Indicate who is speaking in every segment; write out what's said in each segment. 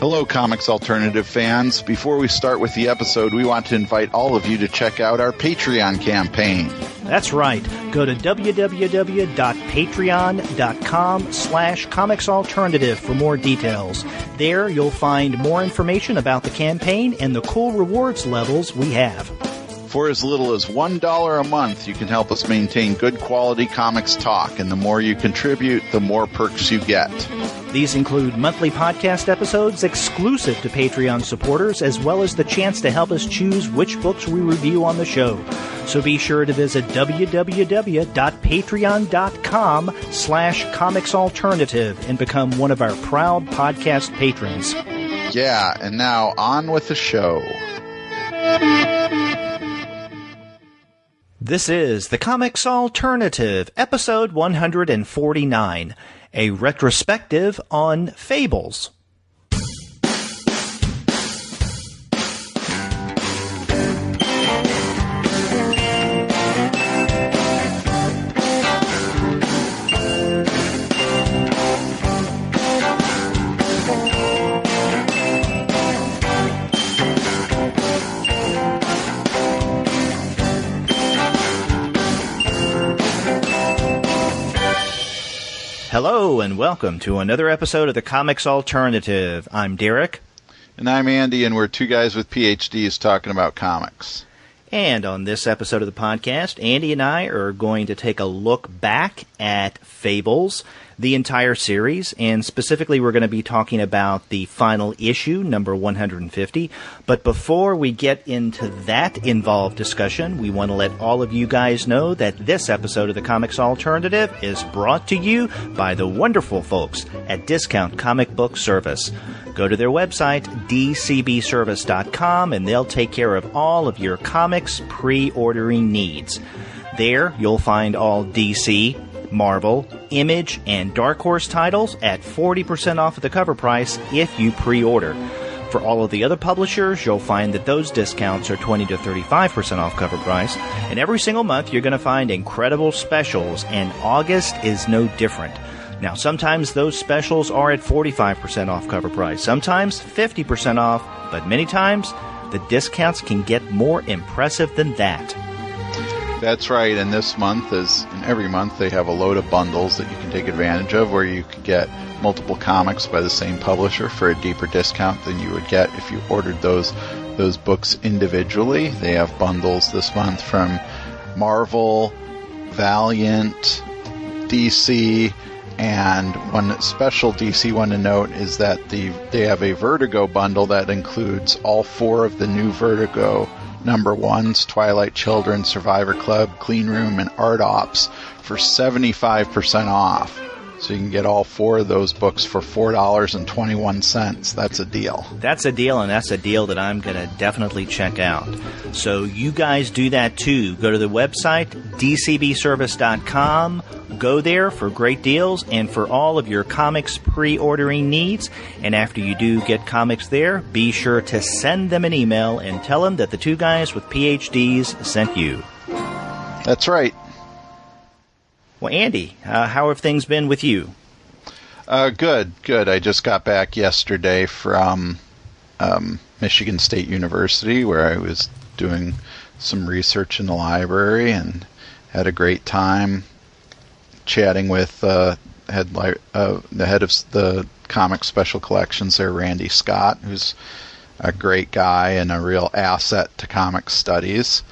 Speaker 1: Hello, Comics Alternative fans. Before we start with the episode, we want to invite all of you to check out our Patreon campaign.
Speaker 2: That's right. Go to www.patreon.com/comicsalternative for more details. There you'll find more information about the campaign and the cool rewards levels we have.
Speaker 1: For as little as $1 a month, you can help us maintain good quality comics talk, and the more you contribute, the more perks you get.
Speaker 2: These include monthly podcast episodes exclusive to Patreon supporters, as well as the chance to help us choose which books we review on the show. So be sure to visit www.patreon.com/comicsalternative and become one of our proud podcast patrons.
Speaker 1: Yeah, and now on with the show.
Speaker 2: This is The Comics Alternative, episode 149, a retrospective on Fables. Hello, and welcome to another episode of The Comics Alternative. I'm Derek.
Speaker 1: And I'm Andy, and we're two guys with PhDs talking about comics.
Speaker 2: And on this episode of the podcast, Andy and I are going to take a look back at Fables, the entire series, and specifically we're going to be talking about the final issue, number 150. But before we get into that involved discussion, we want to let all of you guys know that this episode of the Comics Alternative is brought to you by the wonderful folks at Discount Comic Book Service. Go to their website, dcbservice.com, and they'll take care of all of your comics pre-ordering needs. There, you'll find all DC, Marvel, Image, and Dark Horse titles at 40% off of the cover price if you pre-order. For all of the other publishers, you'll find that those discounts are 20 to 35% off cover price. And every single month, you're going to find incredible specials, and August is no different. Now, sometimes those specials are at 45% off cover price, sometimes 50% off, but many times the discounts can get more impressive than that.
Speaker 1: That's right, and this month, as in every month, they have a load of bundles that you can take advantage of where you can get multiple comics by the same publisher for a deeper discount than you would get if you ordered those books individually. They have bundles this month from Marvel, Valiant, DC, and one special DC one to note is that they have a Vertigo bundle that includes all four of the new Vertigo number ones, Twilight Children, Survivor Club, Clean Room, and Art Ops for 75% off. So you can get all four of those books for $4.21. That's a deal.
Speaker 2: That's a deal, and that's a deal that I'm going to definitely check out. So you guys do that too. Go to the website, dcbservice.com. Go there for great deals and for all of your comics pre-ordering needs. And after you do get comics there, be sure to send them an email and tell them that the two guys with PhDs sent you.
Speaker 1: That's right.
Speaker 2: Well, Andy, how have things been with you?
Speaker 1: Good. I just got back yesterday from Michigan State University, where I was doing some research in the library and had a great time chatting with the head of the comic special collections there, Randy Scott, who's a great guy and a real asset to comic studies.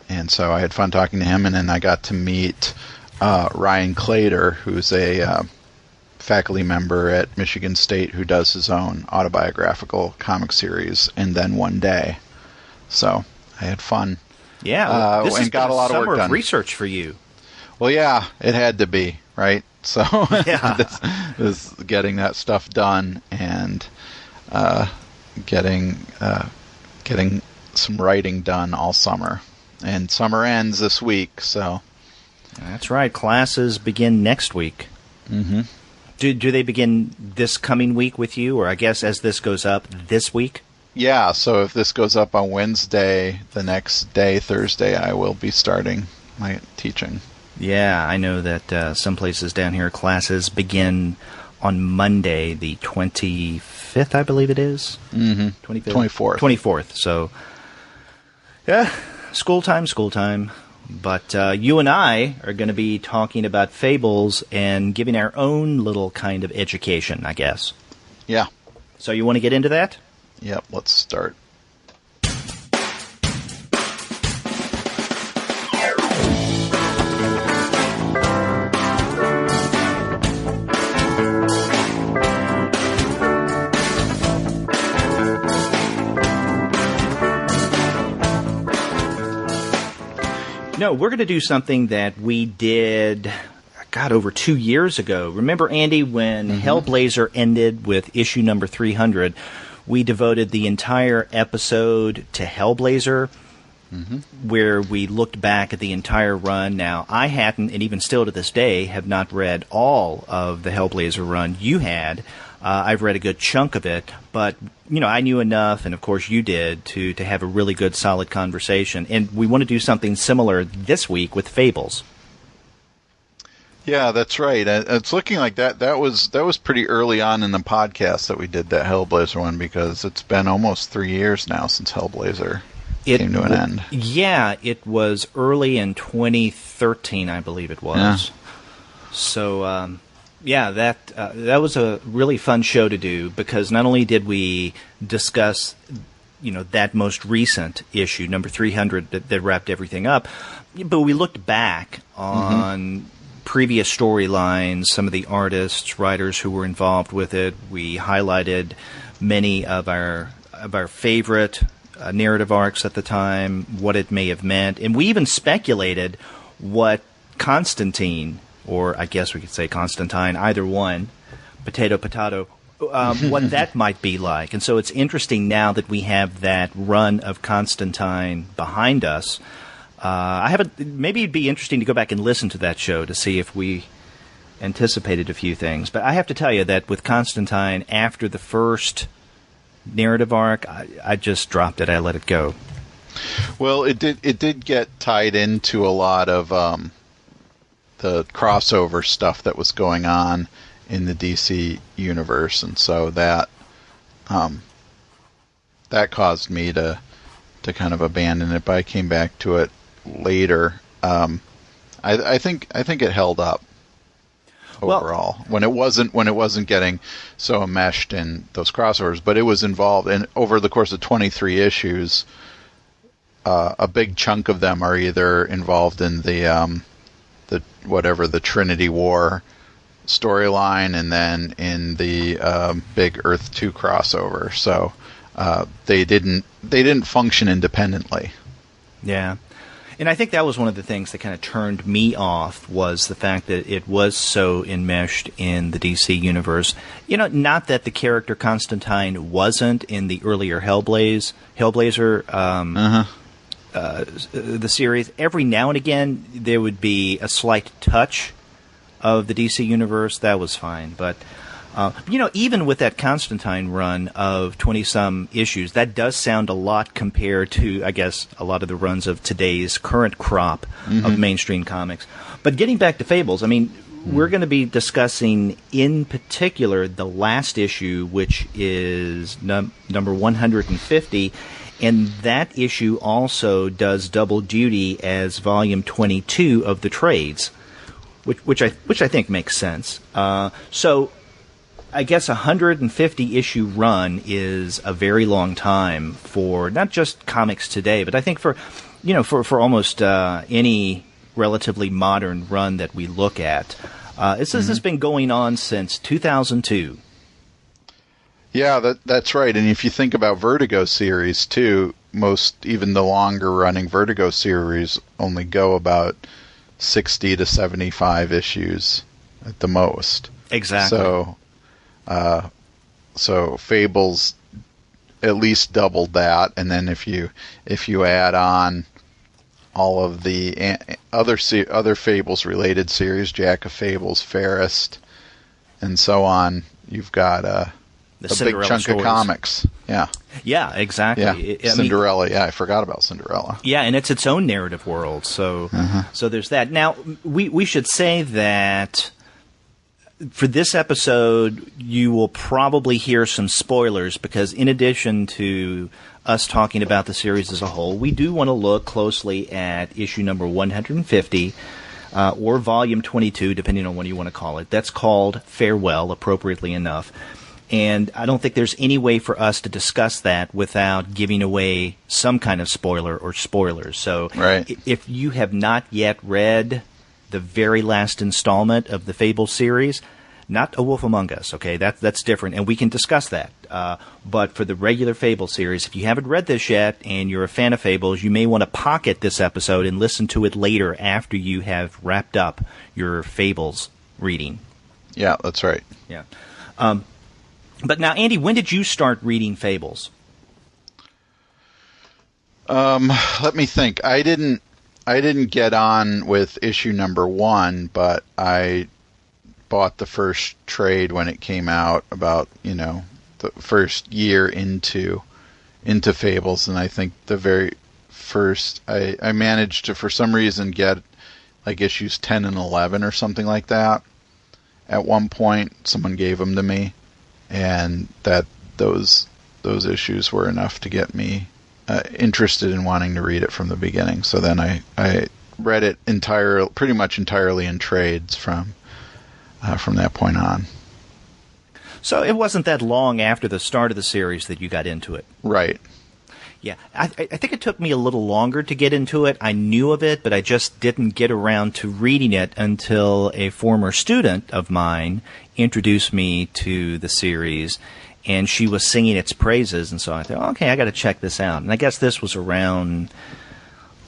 Speaker 1: And so I had fun talking to him, and then I got to meet Ryan Clater, who's a faculty member at Michigan State who does his own autobiographical comic series, And Then One Day. So I had fun.
Speaker 2: Yeah, this
Speaker 1: and got a lot of work done.
Speaker 2: Summer of research for you.
Speaker 1: Well, yeah, it had to be, right? So
Speaker 2: yeah.
Speaker 1: this was getting that stuff done and getting some writing done all summer. And summer ends this week, so...
Speaker 2: That's right. Classes begin next week.
Speaker 1: Mm-hmm.
Speaker 2: Do they begin this coming week with you, or I guess as this goes up, this week?
Speaker 1: Yeah, so if this goes up on Wednesday, the next day, Thursday, I will be starting my teaching.
Speaker 2: Yeah, I know that some places down here, classes begin on Monday, the 25th, I believe it is.
Speaker 1: Mm-hmm.
Speaker 2: 25th? 24th. So, yeah, school time. But you and I are going to be talking about Fables and giving our own little kind of education, I guess.
Speaker 1: Yeah.
Speaker 2: So you want to get into that?
Speaker 1: Yep, let's start.
Speaker 2: No, we're going to do something that we did, God, over 2 years ago. Remember, Andy, when Hellblazer ended with issue number 300, we devoted the entire episode to Hellblazer, where we looked back at the entire run. Now, I hadn't, and even still to this day, have not read all of the Hellblazer run you had. I've read a good chunk of it, but I knew enough, and of course you did, to have a really good, solid conversation. And we want to do something similar this week with Fables.
Speaker 1: Yeah, that's right. It's looking like that was pretty early on in the podcast that we did that Hellblazer one, because it's been almost 3 years now since Hellblazer came to an end.
Speaker 2: Yeah, it was early in 2013, I believe it was. Yeah. So. Yeah, that was a really fun show to do, because not only did we discuss, that most recent issue, number 300, that wrapped everything up, but we looked back on previous storylines, some of the artists, writers who were involved with it. We highlighted many of our favorite narrative arcs at the time, what it may have meant, and we even speculated what Constantine, or I guess we could say Constantine, either one, potato, what that might be like. And so it's interesting now that we have that run of Constantine behind us. Maybe it'd be interesting to go back and listen to that show to see if we anticipated a few things. But I have to tell you that with Constantine, after the first narrative arc, I just dropped it. I let it go.
Speaker 1: Well, it did get tied into a lot of the crossover stuff that was going on in the DC universe, and so that caused me to kind of abandon it. But I came back to it later. I think it held up overall when it wasn't getting so enmeshed in those crossovers, but it was involved. And over the course of 23 issues, a big chunk of them are either involved in the Trinity War storyline, and then in the big Earth 2 crossover. So they didn't function independently.
Speaker 2: Yeah. And I think that was one of the things that kind of turned me off, was the fact that it was so enmeshed in the DC universe. Not that the character Constantine wasn't in the earlier Hellblazer, the series. Every now and again, there would be a slight touch of the DC universe. That was fine. But, even with that Constantine run of 20-some issues, that does sound a lot compared to, I guess, a lot of the runs of today's current crop of mainstream comics. But getting back to Fables, we're going to be discussing, in particular, the last issue, which is number 150, and that issue also does double duty as volume 22 of the trades, which I think makes sense. So I guess 150 issue run is a very long time for not just comics today, but I think for almost any relatively modern run that we look at. This has been going on since 2002.
Speaker 1: Yeah, that's right. And if you think about Vertigo series too, even the longer running Vertigo series only go about 60 to 75 issues at the most.
Speaker 2: Exactly.
Speaker 1: So Fables at least doubled that, and then if you add on all of the other Fables related series, Jack of Fables, Fairest, and so on, you've got a big chunk stories. Of comics.
Speaker 2: Yeah, exactly.
Speaker 1: Yeah. Cinderella. I forgot about Cinderella.
Speaker 2: Yeah, and it's its own narrative world. So there's that. Now, we should say that for this episode, you will probably hear some spoilers because in addition to us talking about the series as a whole, we do want to look closely at issue number 150 or volume 22, depending on what you want to call it. That's called Farewell, appropriately enough. And I don't think there's any way for us to discuss that without giving away some kind of spoiler or spoilers. So if you have not yet read the very last installment of the Fables series, not A Wolf Among Us, okay? That's different, and we can discuss that. But for the regular Fables series, if you haven't read this yet and you're a fan of Fables, you may want to pocket this episode and listen to it later after you have wrapped up your Fables reading.
Speaker 1: Yeah, that's right.
Speaker 2: Yeah. But now, Andy, when did you start reading Fables?
Speaker 1: Let me think. I didn't get on with issue number 1, but I bought the first trade when it came out about, the first year into Fables, and I think the very first I managed to, for some reason, get like issues 10 and 11 or something like that. At one point, someone gave them to me, and those issues were enough to get me interested in wanting to read it from the beginning. So then I read it pretty much entirely in trades from that point on.
Speaker 2: So it wasn't that long after the start of the series that you got into it.
Speaker 1: Right.
Speaker 2: Yeah, I think it took me a little longer to get into it. I knew of it, but I just didn't get around to reading it until a former student of mine introduced me to the series, and she was singing its praises, and so I thought, okay, I got to check this out. And I guess this was around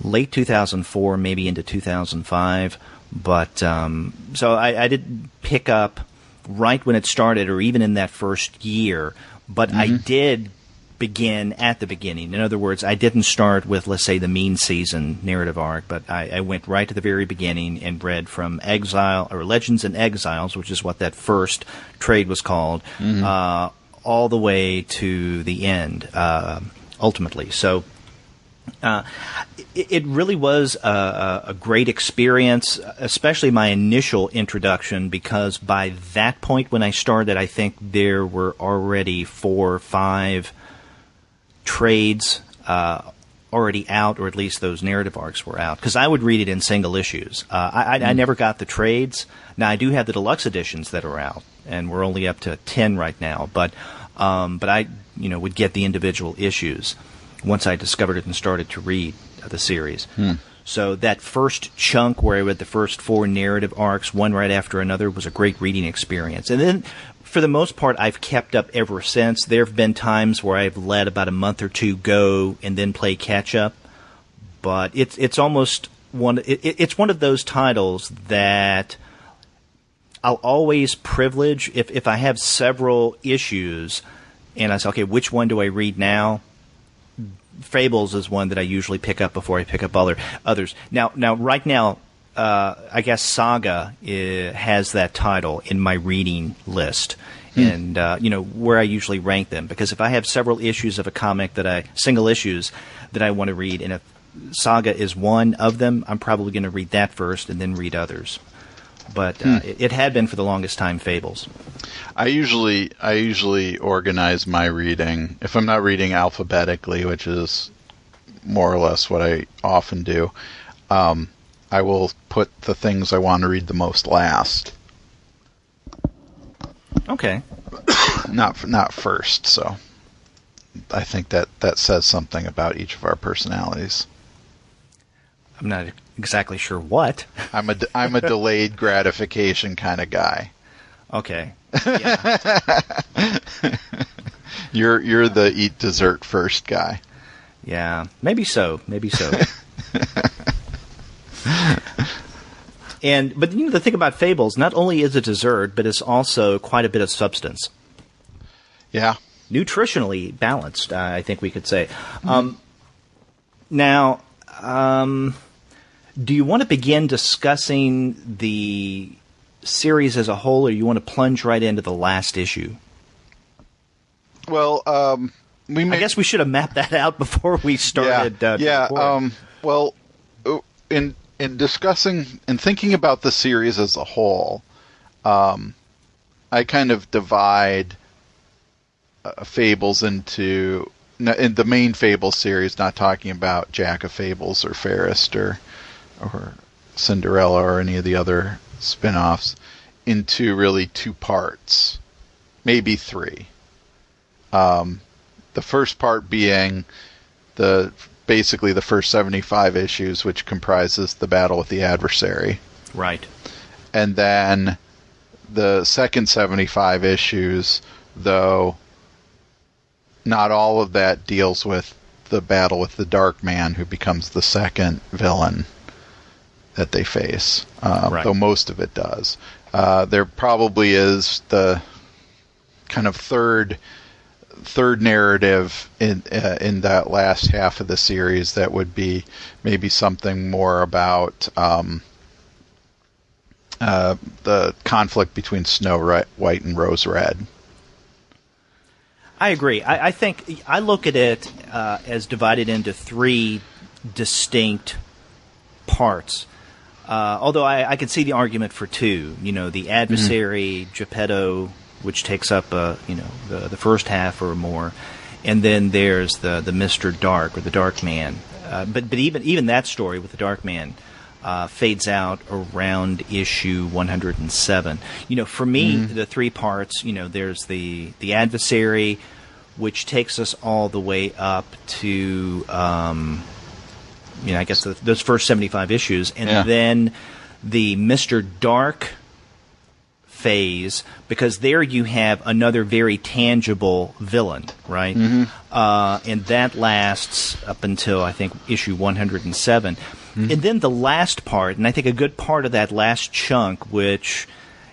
Speaker 2: late 2004, maybe into 2005. But so I didn't pick up right when it started or even in that first year, but I did begin at the beginning. In other words, I didn't start with, let's say, the Mean Season narrative arc, but I went right to the very beginning and read from Exile, or Legends and Exiles, which is what that first trade was called, all the way to the end, ultimately. So it really was a great experience, especially my initial introduction, because by that point when I started, I think there were already 4 or 5 trades already out, or at least those narrative arcs were out, because I would read it in single issues. I never got the trades. Now, I do have the deluxe editions that are out, and we're only up to 10 right now, but I would get the individual issues once I discovered it and started to read the series. So that first chunk where I read the first 4 narrative arcs, one right after another, was a great reading experience. And then, for the most part, I've kept up ever since. There have been times where I've let about a month or two go and then play catch-up. But it's almost it's one of those titles that I'll always privilege if I have several issues and I say, okay, which one do I read now? Fables is one that I usually pick up before I pick up others. Now, right now, I guess Saga has that title in my reading list, and where I usually rank them. Because if I have several issues of a comic single issues that I want to read, and if Saga is one of them, I'm probably going to read that first and then read others. But it had been for the longest time Fables.
Speaker 1: I usually organize my reading. If I'm not reading alphabetically, which is more or less what I often do, I will put the things I want to read the most last.
Speaker 2: Okay.
Speaker 1: Not first, so I think that says something about each of our personalities.
Speaker 2: I'm not exactly sure what.
Speaker 1: I'm a delayed gratification kind of guy.
Speaker 2: Okay. Yeah.
Speaker 1: You're the eat dessert first guy.
Speaker 2: Yeah, maybe so. But the thing about Fables, not only is it dessert, but it's also quite a bit of substance.
Speaker 1: Yeah.
Speaker 2: Nutritionally balanced, I think we could say. Now, do you want to begin discussing the series as a whole, or you want to plunge right into the last issue?
Speaker 1: Well,
Speaker 2: I guess we should have mapped that out before we started.
Speaker 1: Well, in discussing and thinking about the series as a whole, I kind of divide Fables into in the main Fables series, not talking about Jack of Fables or Fairest or Cinderella or any of the other spin-offs, into really two parts, maybe three. The first part being basically the first 75 issues, which comprises the battle with the adversary.
Speaker 2: Right.
Speaker 1: And then the second 75 issues, though not all of that deals with the battle with the Dark Man, who becomes the second villain that they face, though most of it does. There probably is the kind of third narrative in that last half of the series that would be maybe something more about the conflict between Snow White and Rose Red.
Speaker 2: I agree. I think I look at it as divided into three distinct parts. Although I can see the argument for two. The adversary, Geppetto, which takes up the first half or more, and then there's the Mr. Dark or the Dark Man. But even that story with the Dark Man fades out around issue 107. For me, the three parts, there's the adversary, which takes us all the way up to, I guess those first 75 issues, and then the Mr. Dark phase, because there you have another very tangible villain, right? And that lasts up until, I think, issue 107. And then the last part, and I think a good part of that last chunk, which,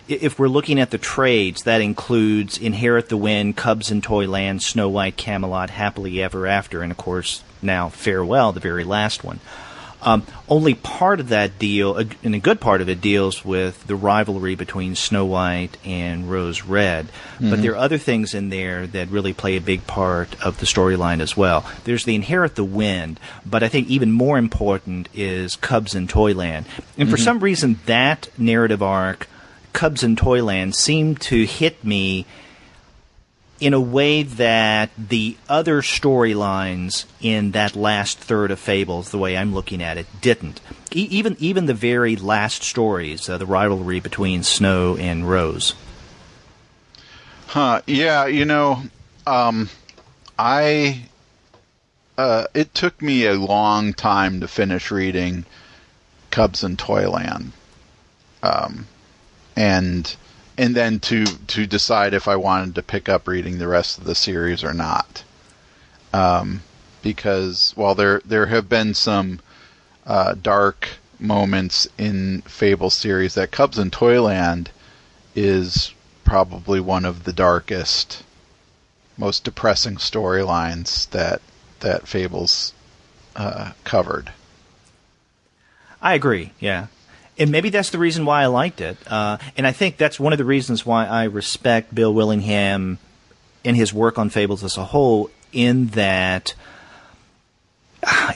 Speaker 2: if we're looking at the trades, that includes Inherit the Wind, Cubs in Toyland, Snow White, Camelot, Happily Ever After, and of course now Farewell, the very last one. Only part of that deal, and a good part of it, deals with the rivalry between Snow White and Rose Red. But there are other things in there that really play a big part of the storyline as well. There's the Inherit the Wind, but I think even more important is Cubs in Toyland. And for some reason, that narrative arc, Cubs in Toyland, seemed to hit me in a way that the other storylines in that last third of Fables, the way I'm looking at it, didn't. Even the very last stories, the rivalry between Snow and Rose.
Speaker 1: Yeah, it took me a long time to finish reading Cubs in Toyland. And then to decide if I wanted to pick up reading the rest of the series or not. Because while there have been some dark moments in Fable series, that Cubs in Toyland is probably one of the darkest, most depressing storylines that Fables covered.
Speaker 2: I agree, yeah. And maybe that's the reason why I liked it. And I think that's one of the reasons why I respect Bill Willingham and his work on Fables as a whole, in that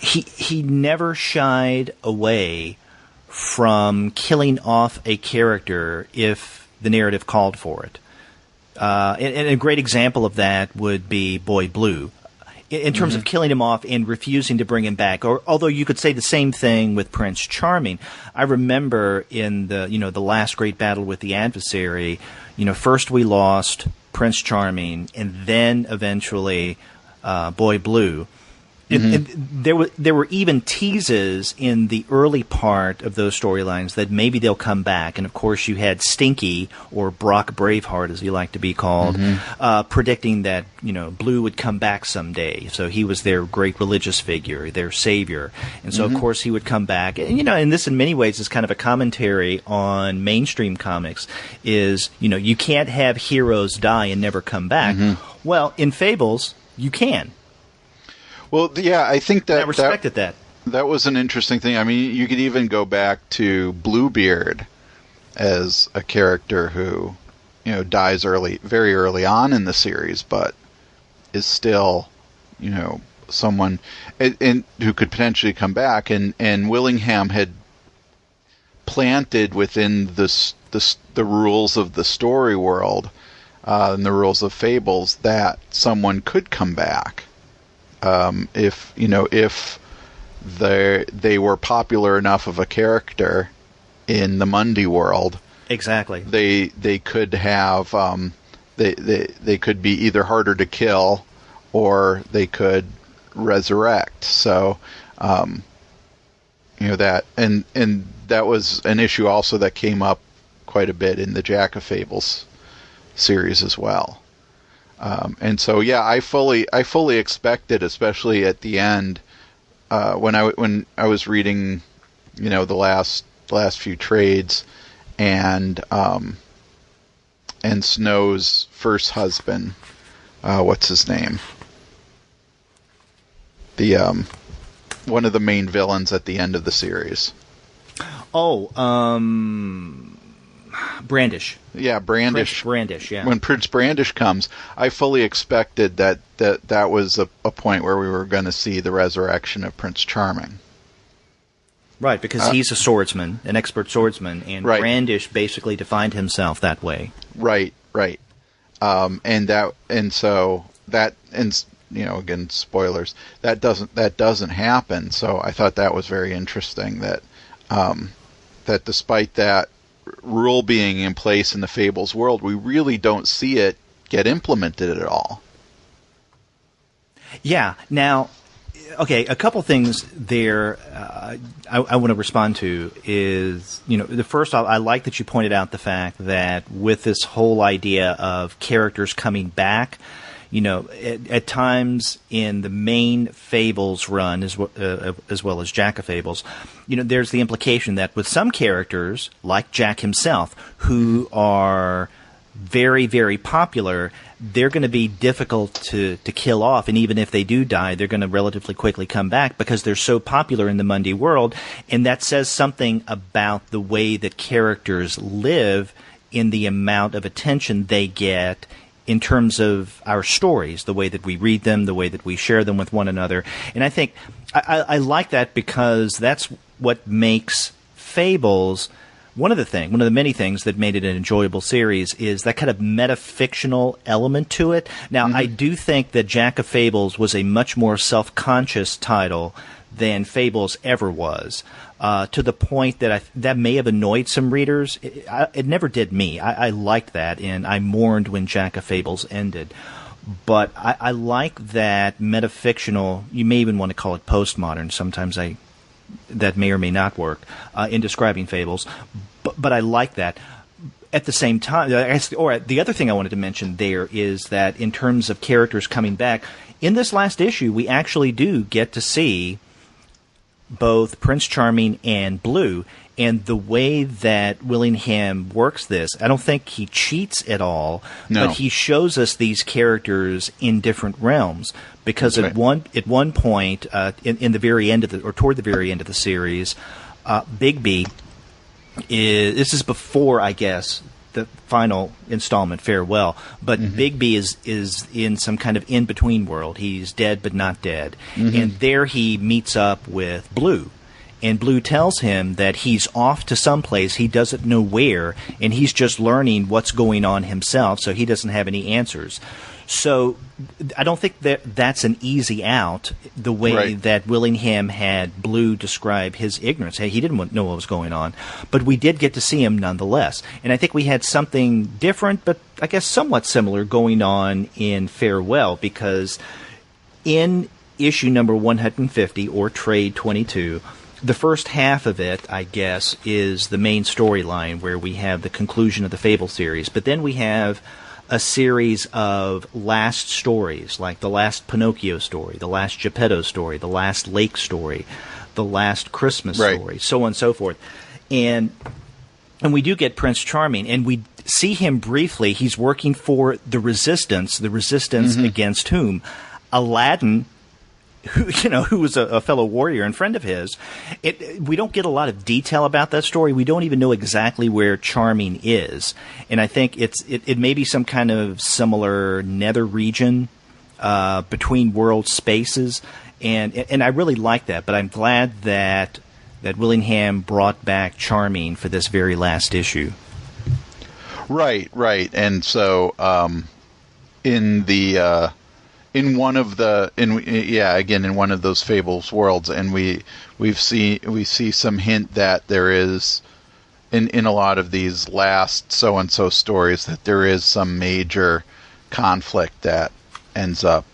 Speaker 2: he never shied away from killing off a character if the narrative called for it. And a great example of that would be Boy Blue. In terms of killing him off and refusing to bring him back, although you could say the same thing with Prince Charming. I remember in the last great battle with the adversary, first we lost Prince Charming, and then eventually Boy Blue. And there were even teases in the early part of those storylines that maybe they'll come back. And of course, you had Stinky, or Brock Braveheart, as he liked to be called, predicting that Blue would come back someday. So he was their great religious figure, their savior, and so of course he would come back. And and this in many ways is kind of a commentary on mainstream comics. Is you can't have heroes die and never come back. Well, in Fables, you can.
Speaker 1: Well, yeah, I think that
Speaker 2: I respected that.
Speaker 1: That was an interesting thing. I mean, you could even go back to Bluebeard as a character who, dies very early on in the series, but is still, someone who could potentially come back. And Willingham had planted within the rules of the story world and the rules of Fables that someone could come back if they were popular enough of a character in the Mundy world.
Speaker 2: Exactly.
Speaker 1: They could have they could be either harder to kill or they could resurrect. So that and that was an issue also that came up quite a bit in the Jack of Fables series as well. And so I fully expected, especially at the end, when I was reading, the last few trades, and Snow's first husband, what's his name? The one of the main villains at the end of the series.
Speaker 2: Oh, Brandish.
Speaker 1: Yeah, Brandish.
Speaker 2: Prince Brandish, yeah.
Speaker 1: When Prince Brandish comes, I fully expected that was a point where we were going to see the resurrection of Prince Charming.
Speaker 2: Right, because he's a swordsman, an expert swordsman, and
Speaker 1: right.
Speaker 2: Brandish basically defined himself that way.
Speaker 1: Right. Again, spoilers. That doesn't happen. So I thought that was very interesting that despite that rule being in place in the Fables world, we really don't see it get implemented at all.
Speaker 2: Yeah. Now, okay, a couple things there I want to respond to is, the first off, I like that you pointed out the fact that with this whole idea of characters coming back, at times in the main Fables run, as well as Jack of Fables, there's the implication that with some characters, like Jack himself, who are very, very popular, they're going to be difficult to kill off, and even if they do die, they're going to relatively quickly come back because they're so popular in the Mundy world, and that says something about the way that characters live in the amount of attention they get in terms of our stories, the way that we read them, the way that we share them with one another. And I think I like that because that's what makes Fables one of the many things that made it an enjoyable series is that kind of metafictional element to it. Now, I do think that Jack of Fables was a much more self-conscious title than Fables ever was, to the point that that may have annoyed some readers. It never did me. I liked that, and I mourned when Jack of Fables ended. But I like that metafictional, you may even want to call it postmodern. Sometimes that may or may not work in describing Fables, but I like that. At the same time, or the other thing I wanted to mention there is that in terms of characters coming back, in this last issue, we actually do get to see both Prince Charming and Blue, and the way that Willingham works this, I don't think he cheats at all, but he shows us these characters in different realms. Because at one point, in the very end of toward the very end of the series, Bigby this is before, I guess, the final installment, Farewell. But Bigby is in some kind of in-between world. He's dead but not dead. And there he meets up with Blue. And Blue tells him that he's off to someplace, he doesn't know where, and he's just learning what's going on himself, so he doesn't have any answers. So I don't think that's an easy out, the way that Willingham had Blue describe his ignorance. Hey, he didn't know what was going on. But we did get to see him nonetheless. And I think we had something different, but I guess somewhat similar going on in Farewell, because in issue number 150, or Trade 22, the first half of it, I guess, is the main storyline where we have the conclusion of the Fable series. But then we have a series of last stories, like the last Pinocchio story, the last Geppetto story, the last Lake story, the last Christmas story, so on and so forth. And we do get Prince Charming, and we see him briefly. He's working for the Resistance against whom? Aladdin, who was a fellow warrior and friend of his. We don't get a lot of detail about that story. We don't even know exactly where Charming is. And I think it may be some kind of similar nether region between world spaces. And I really like that. But I'm glad that Willingham brought back Charming for this very last issue.
Speaker 1: Right, right. And so in the in one of the in one of those Fables worlds, and we see some hint that there is in a lot of these last so and so stories that there is some major conflict that ends up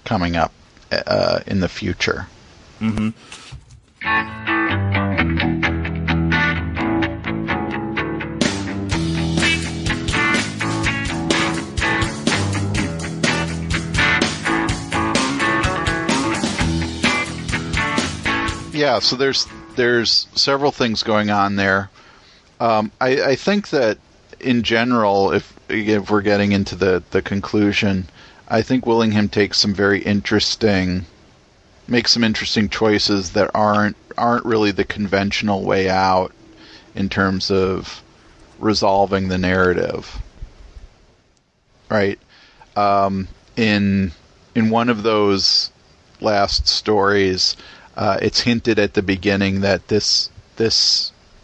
Speaker 1: coming up in the future.
Speaker 2: Mm-hmm.
Speaker 1: Yeah, so there's several things going on there. I think that in general, if we're getting into the conclusion, I think Willingham makes some interesting choices that aren't really the conventional way out in terms of resolving the narrative. Right? In one of those last stories, it's hinted at the beginning that this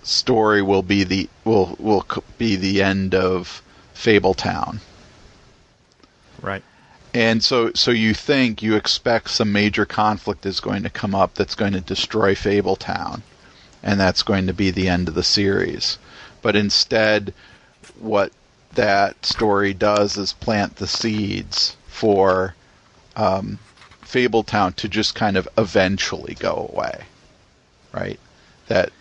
Speaker 1: story will be the end of Fabletown.
Speaker 2: Right.
Speaker 1: And so you expect some major conflict is going to come up that's going to destroy Fabletown, and that's going to be the end of the series. But instead, what that story does is plant the seeds for Fabletown to just kind of eventually go away, right? That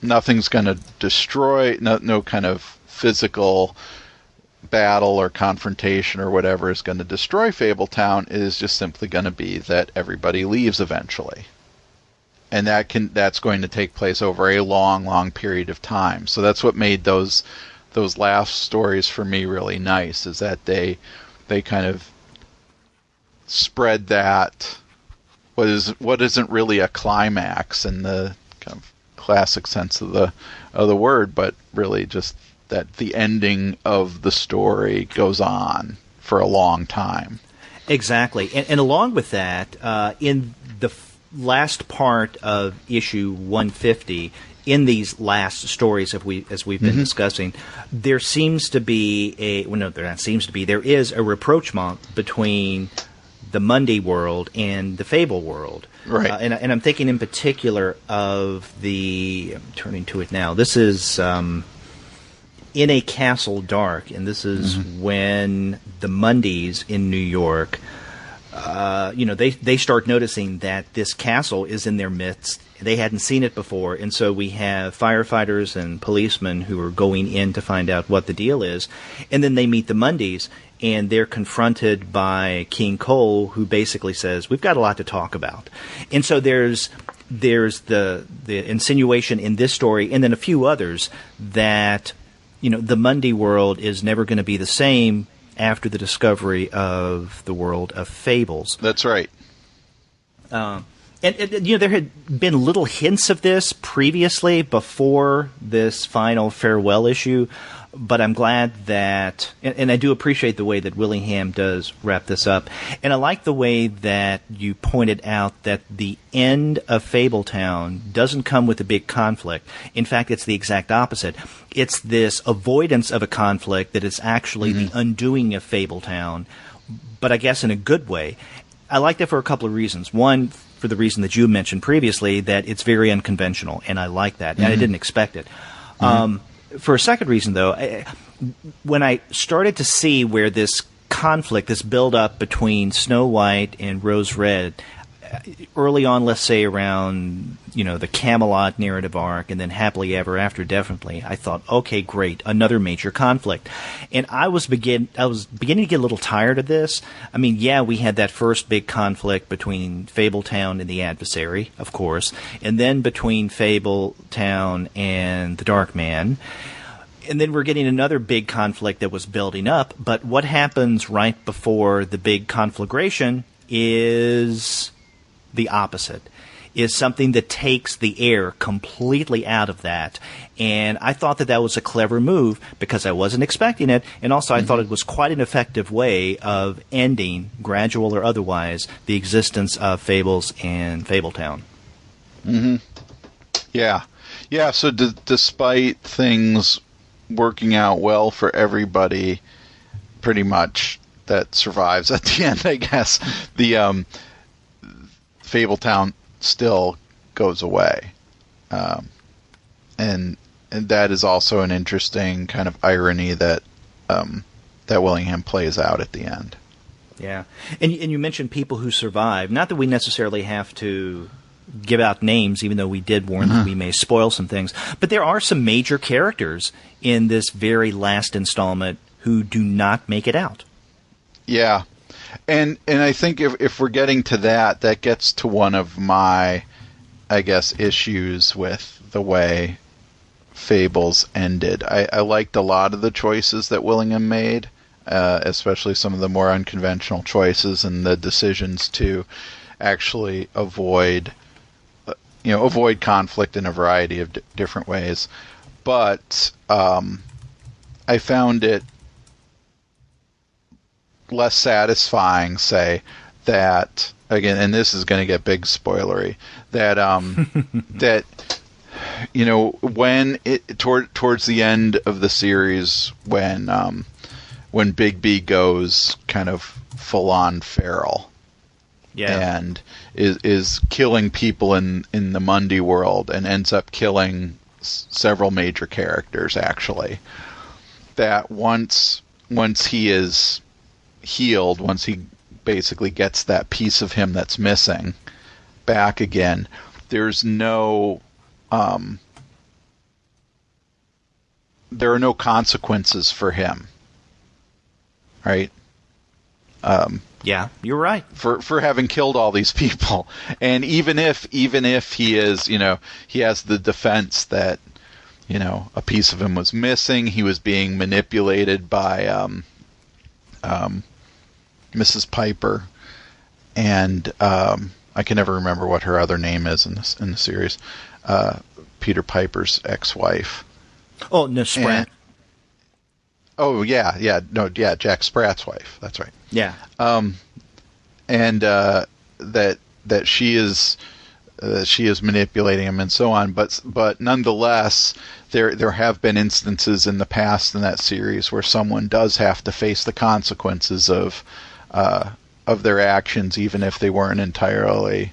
Speaker 1: nothing's going to destroy, no kind of physical battle or confrontation or whatever is going to destroy Fabletown. It is just simply going to be that everybody leaves eventually, and that's going to take place over a long period of time. So that's what made those last stories for me really nice, is that they kind of spread that what isn't really a climax in the kind of classic sense of the word, but really just that the ending of the story goes on for a long time.
Speaker 2: Exactly, and along with that, in the last part of issue 150, in these last stories as we've been discussing, there seems to be there is a rapprochement between the Monday world and the Fable world.
Speaker 1: Right.
Speaker 2: And I'm thinking in particular of I'm turning to it now. This is In a Castle Dark, and this is when the Mondays in New York, they start noticing that this castle is in their midst. They hadn't seen it before, and so we have firefighters and policemen who are going in to find out what the deal is. And then they meet the Mondays, and they're confronted by King Cole, who basically says, "We've got a lot to talk about." And so there's the insinuation in this story, and then a few others, that the Monday world is never going to be the same after the discovery of the world of Fables.
Speaker 1: That's right.
Speaker 2: And there had been little hints of this previously before this final farewell issue, but I'm glad that, and I do appreciate the way that Willingham does wrap this up, and I like the way that you pointed out that the end of Fabletown doesn't come with a big conflict. In fact, it's the exact opposite. It's this avoidance of a conflict that is actually the undoing of Fabletown, but I guess in a good way. I like that for a couple of reasons. One, for the reason that you mentioned previously, that it's very unconventional, and I like that, and I didn't expect it. For a second reason, though, when I started to see where this conflict, this build-up between Snow White and Rose Red, early on, let's say around the Camelot narrative arc, and then Happily Ever After, definitely, I thought, okay, great, another major conflict. And I was beginning to get a little tired of this. I mean, yeah, we had that first big conflict between Fabletown and the Adversary, of course, and then between Fabletown and the Dark Man. And then we're getting another big conflict that was building up, but what happens right before the big conflagration is the opposite, is something that takes the air completely out of that. And I thought that was a clever move because I wasn't expecting it, and also I thought it was quite an effective way of ending, gradual or otherwise, the existence of Fables and Fabletown.
Speaker 1: Yeah. So despite things working out well for everybody, pretty much, that survives at the end, I guess. The Fabletown still goes away. And that is also an interesting kind of irony that that Willingham plays out at the end.
Speaker 2: Yeah. And you mentioned people who survive. Not that we necessarily have to give out names, even though we did warn that we may spoil some things. But there are some major characters in this very last installment who do not make it out. Yeah.
Speaker 1: And I think if we're getting to that gets to one of my, I guess, issues with the way Fables ended. I liked a lot of the choices that Willingham made, especially some of the more unconventional choices and the decisions to actually avoid conflict in a variety of different ways. But I found it less satisfying, say, that, again, and this is going to get big spoilery, that that when towards the end of the series, when Bigby goes kind of full on feral, and is killing people in the Mundy world and ends up killing several major characters, actually, that once he is healed, once he basically gets that piece of him that's missing back again, there's no there are no consequences for him, right?
Speaker 2: Yeah, you're right.
Speaker 1: For having killed all these people. And even if he is, he has the defense that, a piece of him was missing, he was being manipulated by Mrs. Piper, and I can never remember what her other name is in the series. Peter Piper's ex-wife.
Speaker 2: Oh, no, Spratt.
Speaker 1: Jack Spratt's wife. That's right.
Speaker 2: Yeah.
Speaker 1: And that she is manipulating him and so on. But nonetheless, there have been instances in the past in that series where someone does have to face the consequences of their actions, even if they weren't entirely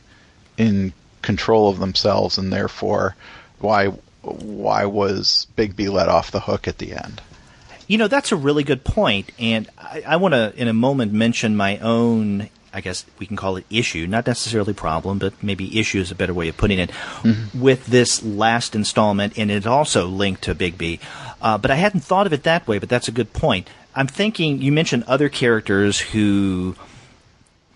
Speaker 1: in control of themselves, and therefore, why was Bigby let off the hook at the end?
Speaker 2: That's a really good point, and I want to, in a moment, mention my own, I guess we can call it issue, not necessarily problem, but maybe issue is a better way of putting it, with this last installment, and it's also linked to Bigby. But I hadn't thought of it that way, but that's a good point. I'm thinking, you mentioned other characters who,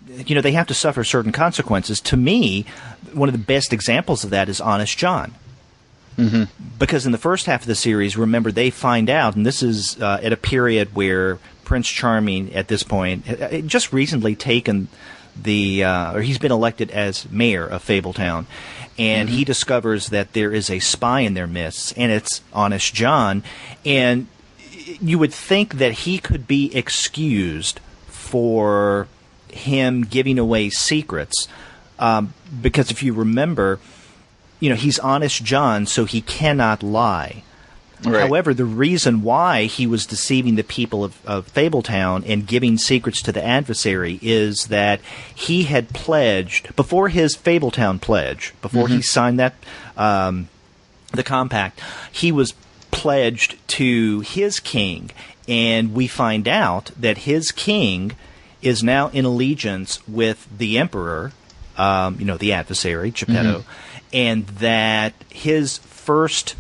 Speaker 2: they have to suffer certain consequences. To me, one of the best examples of that is Honest John. Mm-hmm. Because in the first half of the series, remember, they find out, and this is at a period where Prince Charming, at this point, had just recently taken or he's been elected as mayor of Fabletown, and he discovers that there is a spy in their midst, and it's Honest John, and you would think that he could be excused for him giving away secrets, because if you remember, he's Honest John, so he cannot lie. Right. However, the reason why he was deceiving the people of Fabletown and giving secrets to the adversary is that he had pledged, before his Fabletown pledge, before he signed that the compact, he was pledged to his king, and we find out that his king is now in allegiance with the emperor, the adversary, Geppetto, and that his first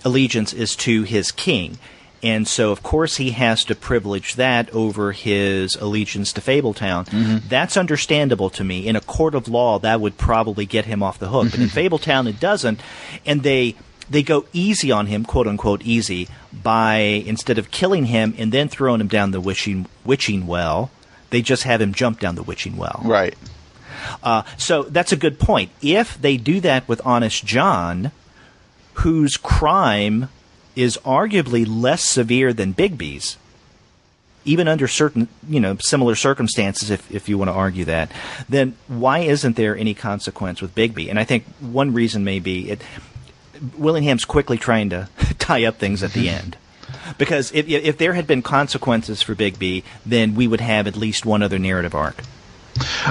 Speaker 2: allegiance is to his king. And so, of course, he has to privilege that over his allegiance to Fabletown. That's understandable to me. In a court of law, that would probably get him off the hook. But in Fabletown, it doesn't. And they go easy on him, quote-unquote easy, by, instead of killing him and then throwing him down the witching well, they just have him jump down the witching well.
Speaker 1: Right.
Speaker 2: So that's a good point. If they do that with Honest John, whose crime is arguably less severe than Bigby's, even under certain, similar circumstances, if you want to argue that, then why isn't there any consequence with Bigby? And I think one reason may be Willingham's quickly trying to tie up things at the end. Because if there had been consequences for Bigby, then we would have at least one other narrative arc.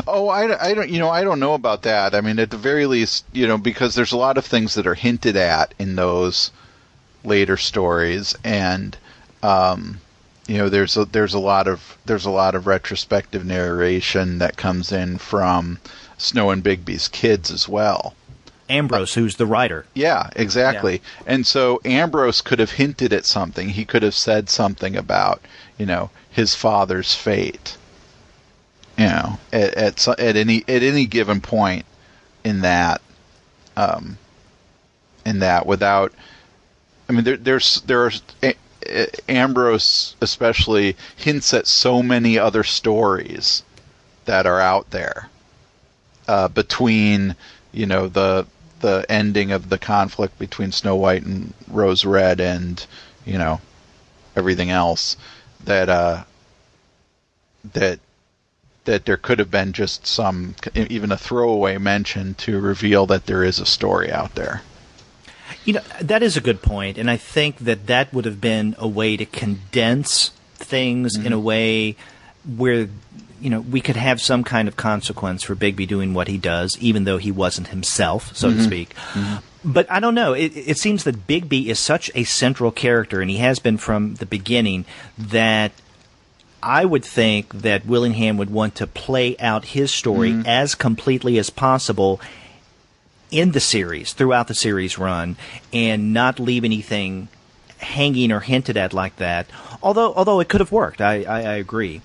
Speaker 1: Oh, I don't, I don't know about that. I mean, at the very least, because there's a lot of things that are hinted at in those later stories, and there's a lot of retrospective narration that comes in from Snow and Bigby's kids as well.
Speaker 2: Ambrose, who's the writer.
Speaker 1: Yeah, exactly. Yeah. And so Ambrose could have hinted at something. He could have said something about, his father's fate. At any given point in that without, I mean, there are Ambrose especially hints at so many other stories that are out there between the ending of the conflict between Snow White and Rose Red and everything else that there could have been just even a throwaway mention to reveal that there is a story out there.
Speaker 2: That is a good point, and I think that would have been a way to condense things in a way where we could have some kind of consequence for Bigby doing what he does, even though he wasn't himself, so to speak. But I don't know. It seems that Bigby is such a central character, and he has been from the beginning, that I would think that Willingham would want to play out his story as completely as possible in the series, throughout the series run, and not leave anything hanging or hinted at like that. Although it could have worked. I agree.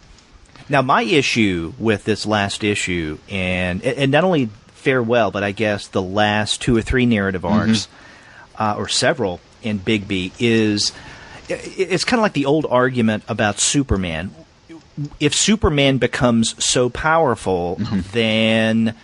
Speaker 2: Now, my issue with this last issue, and not only Farewell, but I guess the last 2 or 3 narrative arcs, or several in Bigby, is it's kind of like the old argument about Superman. If Superman becomes so powerful, then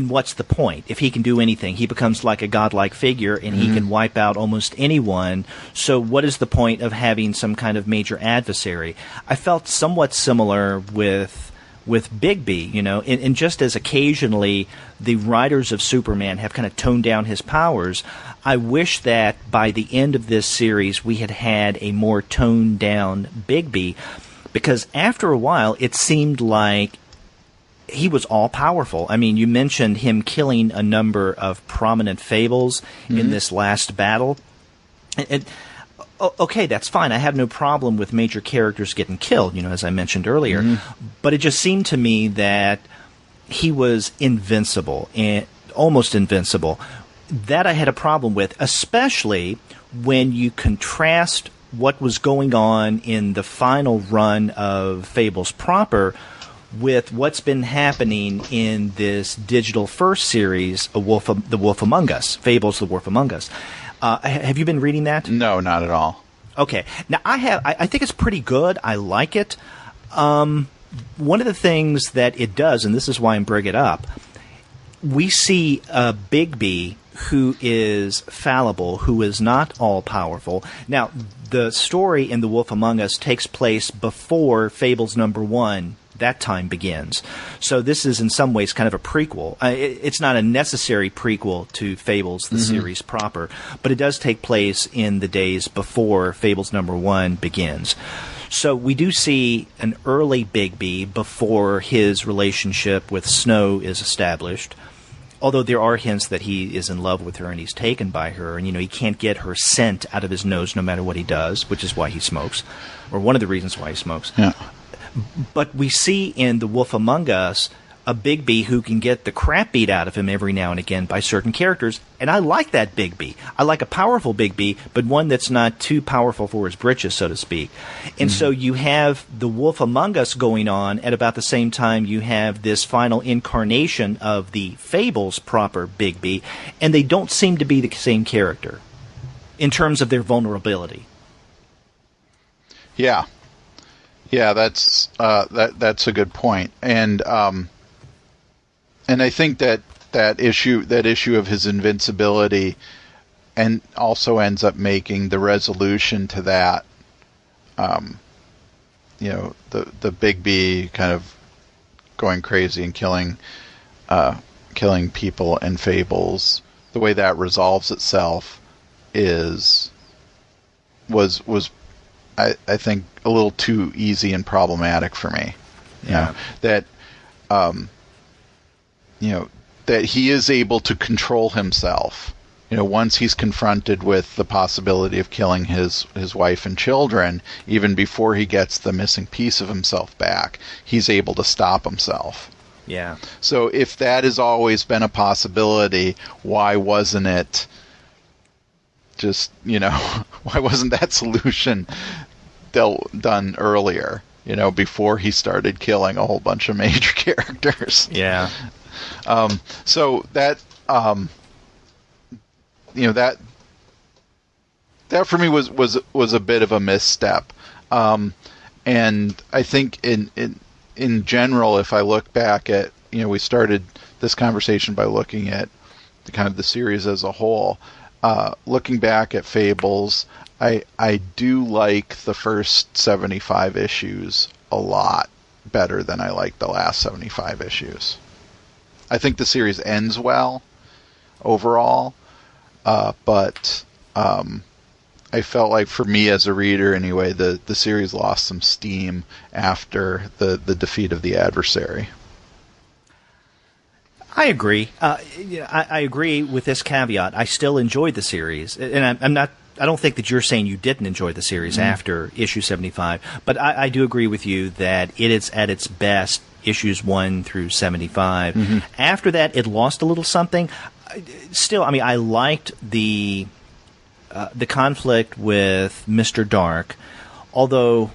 Speaker 2: what's the point? If he can do anything, he becomes like a godlike figure, and he can wipe out almost anyone. So what is the point of having some kind of major adversary? I felt somewhat similar with Bigby, and just as occasionally the writers of Superman have kind of toned down his powers, I wish that by the end of this series we had a more toned down Bigby, because after a while it seemed like he was all-powerful. I mean, you mentioned him killing a number of prominent Fables in this last battle. Okay, that's fine. I have no problem with major characters getting killed, as I mentioned earlier. But it just seemed to me that he was invincible, and almost invincible. That I had a problem with, especially when you contrast what was going on in the final run of Fables proper with what's been happening in this digital first series, The Wolf Among Us, Fables, The Wolf Among Us. Have you been reading that?
Speaker 1: No, not at all.
Speaker 2: Okay. Now, I think it's pretty good. I like it. One of the things that it does, and this is why I'm bringing it up, we see a Bigby who is fallible, who is not all-powerful. Now, the story in The Wolf Among Us takes place before Fables #1. That time begins. So this is in some ways kind of a prequel. It's not a necessary prequel to Fables, the series proper, but it does take place in the days before Fables #1 begins. So we do see an early Bigby before his relationship with Snow is established. Although there are hints that he is in love with her and he's taken by her, and he can't get her scent out of his nose no matter what he does, which is why he smokes, or one of the reasons why he smokes.
Speaker 1: Yeah.
Speaker 2: But we see in The Wolf Among Us a Bigby who can get the crap beat out of him every now and again by certain characters, and I like that Bigby. I like a powerful Bigby, but one that's not too powerful for his britches, so to speak. And so you have The Wolf Among Us going on at about the same time you have this final incarnation of the Fables proper Bigby, and they don't seem to be the same character in terms of their vulnerability.
Speaker 1: Yeah. Yeah, that's a good point, and I think that issue of his invincibility, and also ends up making the resolution to that, the Bigby kind of going crazy and killing people and Fables. The way that resolves itself was I think, a little too easy and problematic for me. You know, that that he is able to control himself. Once he's confronted with the possibility of killing his wife and children, even before he gets the missing piece of himself back, he's able to stop himself.
Speaker 2: Yeah.
Speaker 1: So if that has always been a possibility, why wasn't it just, why wasn't that solution done earlier, before he started killing a whole bunch of major characters?
Speaker 2: Yeah.
Speaker 1: So that, that for me was a bit of a misstep. And I think in general, if I look back at, we started this conversation by looking at the series as a whole. Looking back at Fables, I do like the first 75 issues a lot better than I like the last 75 issues. I think the series ends well overall, but I felt like, for me as a reader anyway, the series lost some steam after the defeat of the adversary.
Speaker 2: I agree. I agree with this caveat. I still enjoyed the series, and I'm not. I don't think that you're saying you didn't enjoy the series after issue 75, but I do agree with you that it is at its best issues 1 through 75. Mm-hmm. After that, it lost a little something. Still, I liked the conflict with Mr. Dark, although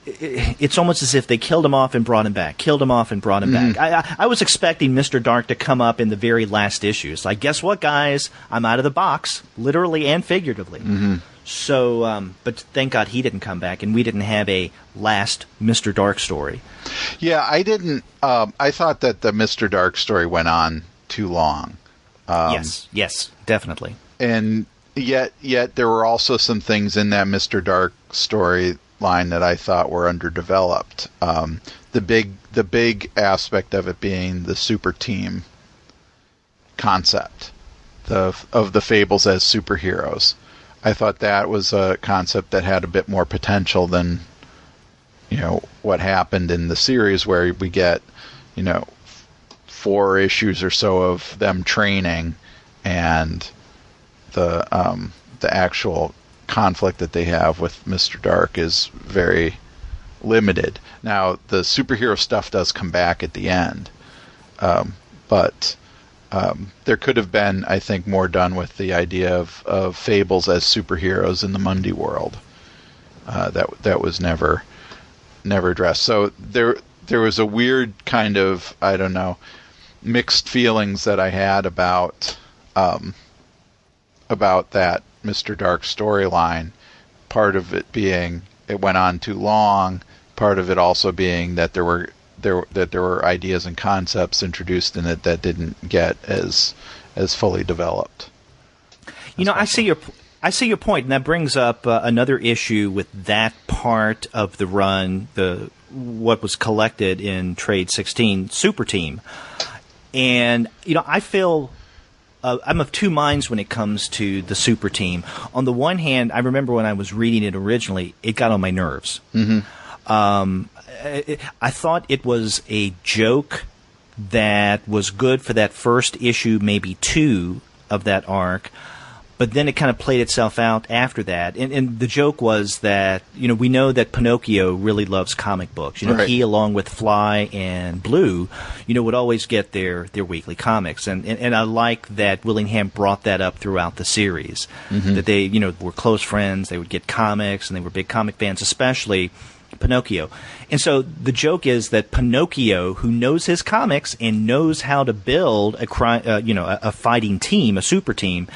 Speaker 2: it's almost as if they killed him off and brought him back, back. I was expecting Mr. Dark to come up in the very last issues. Like, guess what, guys? I'm out of the box, literally and figuratively. Mm-hmm. So, but thank God he didn't come back, and we didn't have a last Mr. Dark story.
Speaker 1: Yeah, I didn't. I thought that the Mr. Dark story went on too long.
Speaker 2: Yes, definitely.
Speaker 1: And yet there were also some things in that Mr. Dark story line that I thought were underdeveloped. The big aspect of it being the super team concept of the Fables as superheroes. I thought that was a concept that had a bit more potential than what happened in the series, where we get 4 issues or so of them training, and the actual conflict that they have with Mr. Dark is very limited. Now, the superhero stuff does come back at the end, but there could have been, I think, more done with the idea of Fables as superheroes in the Mundy world. That was never addressed. So there was a weird kind of, I don't know, mixed feelings that I had about that Mr. Dark storyline. Part of it being it went on too long. Part of it also being that there were ideas and concepts introduced in it that didn't get as fully developed.
Speaker 2: I see your point, and that brings up another issue with that part of the run, what was collected in Trade 16 Super Team. And I feel I'm of two minds when it comes to the Super Team. On the one hand, I remember when I was reading it originally, it got on my nerves. Mm-hmm. I thought it was a joke that was good for that first issue, maybe 2 of that arc, but then it kind of played itself out after that. And the joke was that, we know that Pinocchio really loves comic books. Right. He, along with Fly and Blue, would always get their weekly comics. And I like that Willingham brought that up throughout the series, mm-hmm. that they, were close friends, they would get comics, and they were big comic fans, especially Pinocchio. And so the joke is that Pinocchio, who knows his comics and knows how to build a fighting team, a super team,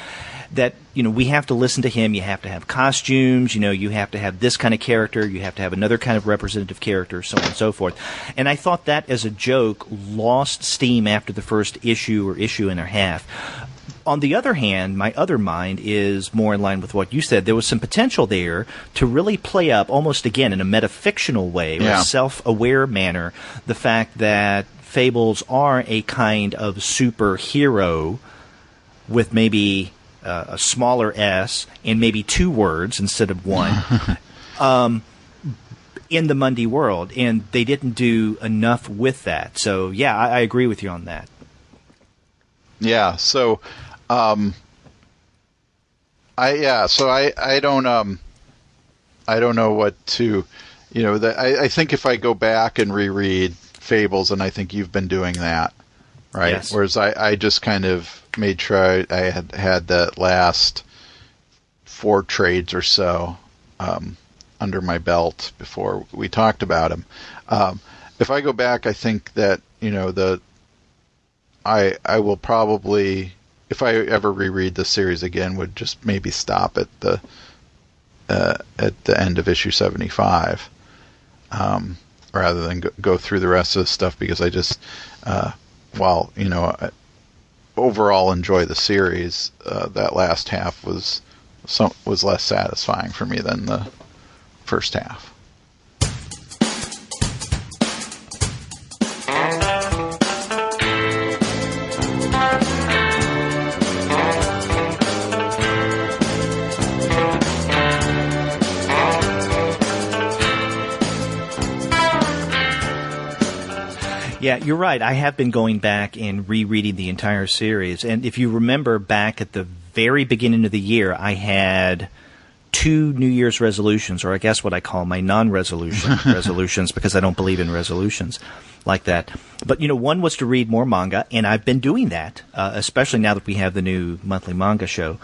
Speaker 2: that we have to listen to him. You have to have costumes, you have to have this kind of character, you have to have another kind of representative character, so on and so forth. And I thought that as a joke lost steam after the first issue or issue and a half. On the other hand, my other mind is more in line with what you said. There was some potential there to really play up, almost again in a metafictional way, or a self-aware manner, the fact that Fables are a kind of superhero with maybe a smaller S and maybe 2 words instead of 1. in the Mundy world, and they didn't do enough with that. So yeah, I agree with you on that.
Speaker 1: Yeah. So, I don't know what to, I think if I go back and reread Fables, and I think you've been doing that, right?
Speaker 2: Yes.
Speaker 1: Whereas I just kind of made sure I had that last 4 trades or so under my belt before we talked about them. If I go back, I think that I will probably, if I ever reread the series again, would just maybe stop at the end of issue 75, rather than go through the rest of the stuff, because I just, I overall enjoy the series, that last half was less satisfying for me than the first half.
Speaker 2: Yeah, you're right. I have been going back and rereading the entire series. And if you remember back at the very beginning of the year, I had 2 New Year's resolutions, or I guess what I call my non-resolution resolutions, because I don't believe in resolutions like that. But, one was to read more manga, and I've been doing that, especially now that we have the new monthly manga show.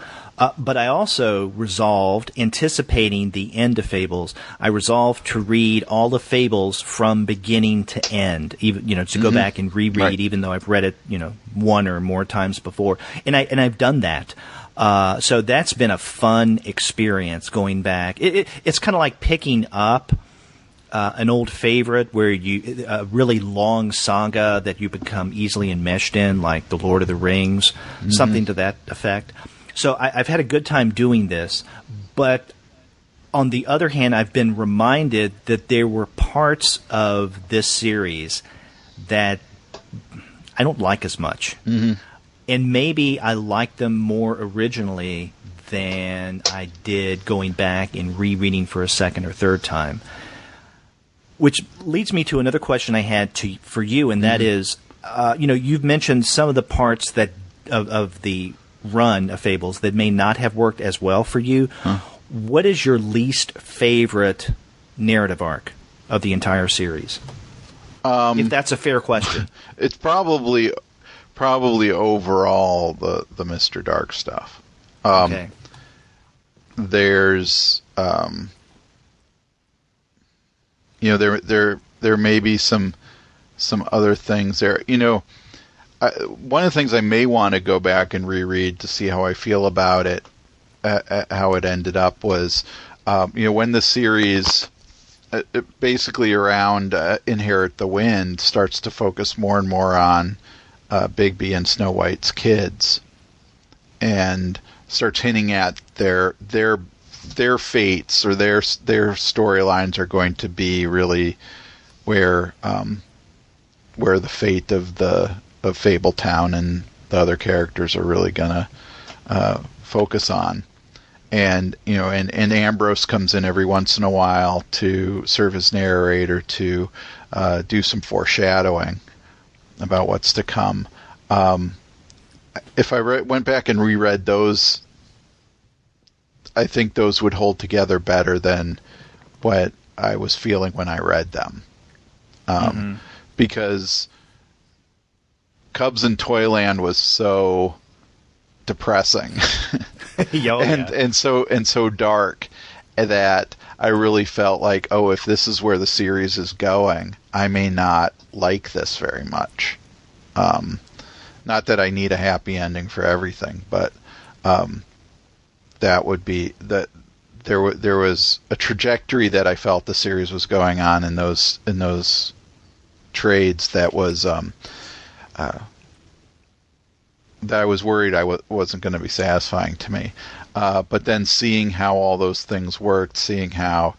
Speaker 2: But I also resolved, anticipating the end of Fables, I resolved to read all the Fables from beginning to end, even to go back and reread, right, even though I've read it 1 or more times before, and I've done that. So that's been a fun experience going back. It's kind of like picking up an old favorite where a really long saga that you become easily enmeshed in, like The Lord of the Rings, something to that effect. So I've had a good time doing this, but on the other hand, I've been reminded that there were parts of this series that I don't like as much. Mm-hmm. And maybe I liked them more originally than I did going back and rereading for a second or third time. Which leads me to another question I had for you, and that is, you've mentioned some of the parts that of the run of Fables that may not have worked as well for you. Huh. What is your least favorite narrative arc of the entire series? If that's a fair question.
Speaker 1: It's probably overall the Mr. Dark stuff. Okay. There's there may be some other things there. One of the things I may want to go back and reread to see how I feel about it, how it ended up, was, when the series, basically around Inherit the Wind, starts to focus more and more on Bigby and Snow White's kids, and starts hinting at their fates, or their storylines are going to be really where the fate of Fabletown and the other characters are really gonna focus on. And and Ambrose comes in every once in a while to serve as narrator, to do some foreshadowing about what's to come. If I went back and reread those, I think those would hold together better than what I was feeling when I read them. Because Cubs in Toyland was so depressing and so dark that I really felt like, if this is where the series is going, I may not like this very much. Not that I need a happy ending for everything, but that would be that there was a trajectory that I felt the series was going on in those trades that was that I was worried wasn't going to be satisfying to me. But then seeing how all those things worked, seeing how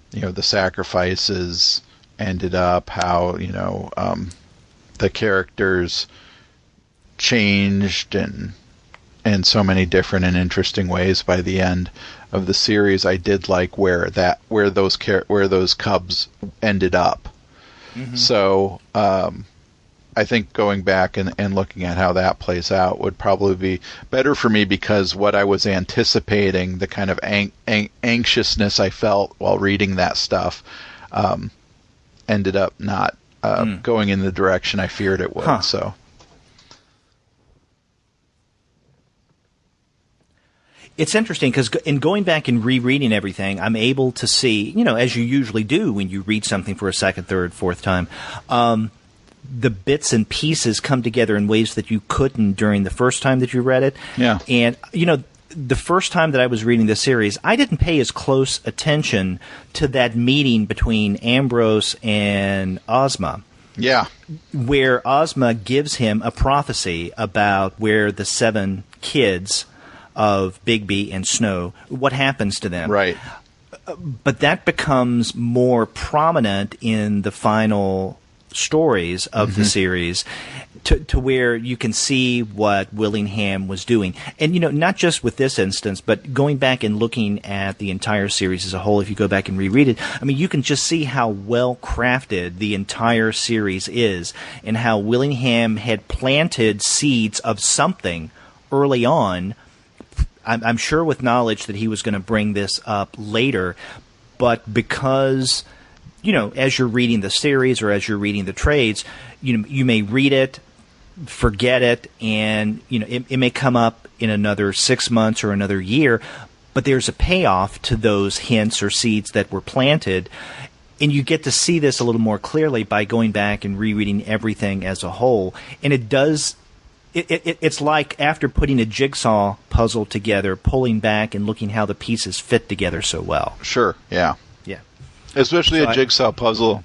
Speaker 1: the sacrifices ended up, how the characters changed, and in so many different and interesting ways by the end of the series. I did like where those cubs ended up. Mm-hmm. So I think going back and looking at how that plays out would probably be better for me, because what I was anticipating, the kind of anxiousness I felt while reading that stuff, ended up not going in the direction I feared it would.
Speaker 2: Huh.
Speaker 1: So
Speaker 2: it's interesting because in going back and rereading everything, I'm able to see, as you usually do when you read something for a second, third, fourth time, the bits and pieces come together in ways that you couldn't during the first time that you read it.
Speaker 1: Yeah.
Speaker 2: And, the first time that I was reading this series, I didn't pay as close attention to that meeting between Ambrose and Ozma.
Speaker 1: Yeah.
Speaker 2: Where Ozma gives him a prophecy about where the 7 kids of Bigby and Snow, what happens to them.
Speaker 1: Right.
Speaker 2: But that becomes more prominent in the final stories of the series, to where you can see what Willingham was doing. And, not just with this instance, but going back and looking at the entire series as a whole, if you go back and reread it, I mean, you can just see how well crafted the entire series is, and how Willingham had planted seeds of something early on. I'm sure with knowledge that he was going to bring this up later, but because, as you're reading the series or as you're reading the trades, you may read it, forget it, and it may come up in another 6 months or another year, but there's a payoff to those hints or seeds that were planted, and you get to see this a little more clearly by going back and rereading everything as a whole. And it does. It's like after putting a jigsaw puzzle together, pulling back and looking how the pieces fit together so well.
Speaker 1: Sure, yeah.
Speaker 2: Yeah.
Speaker 1: Especially a jigsaw puzzle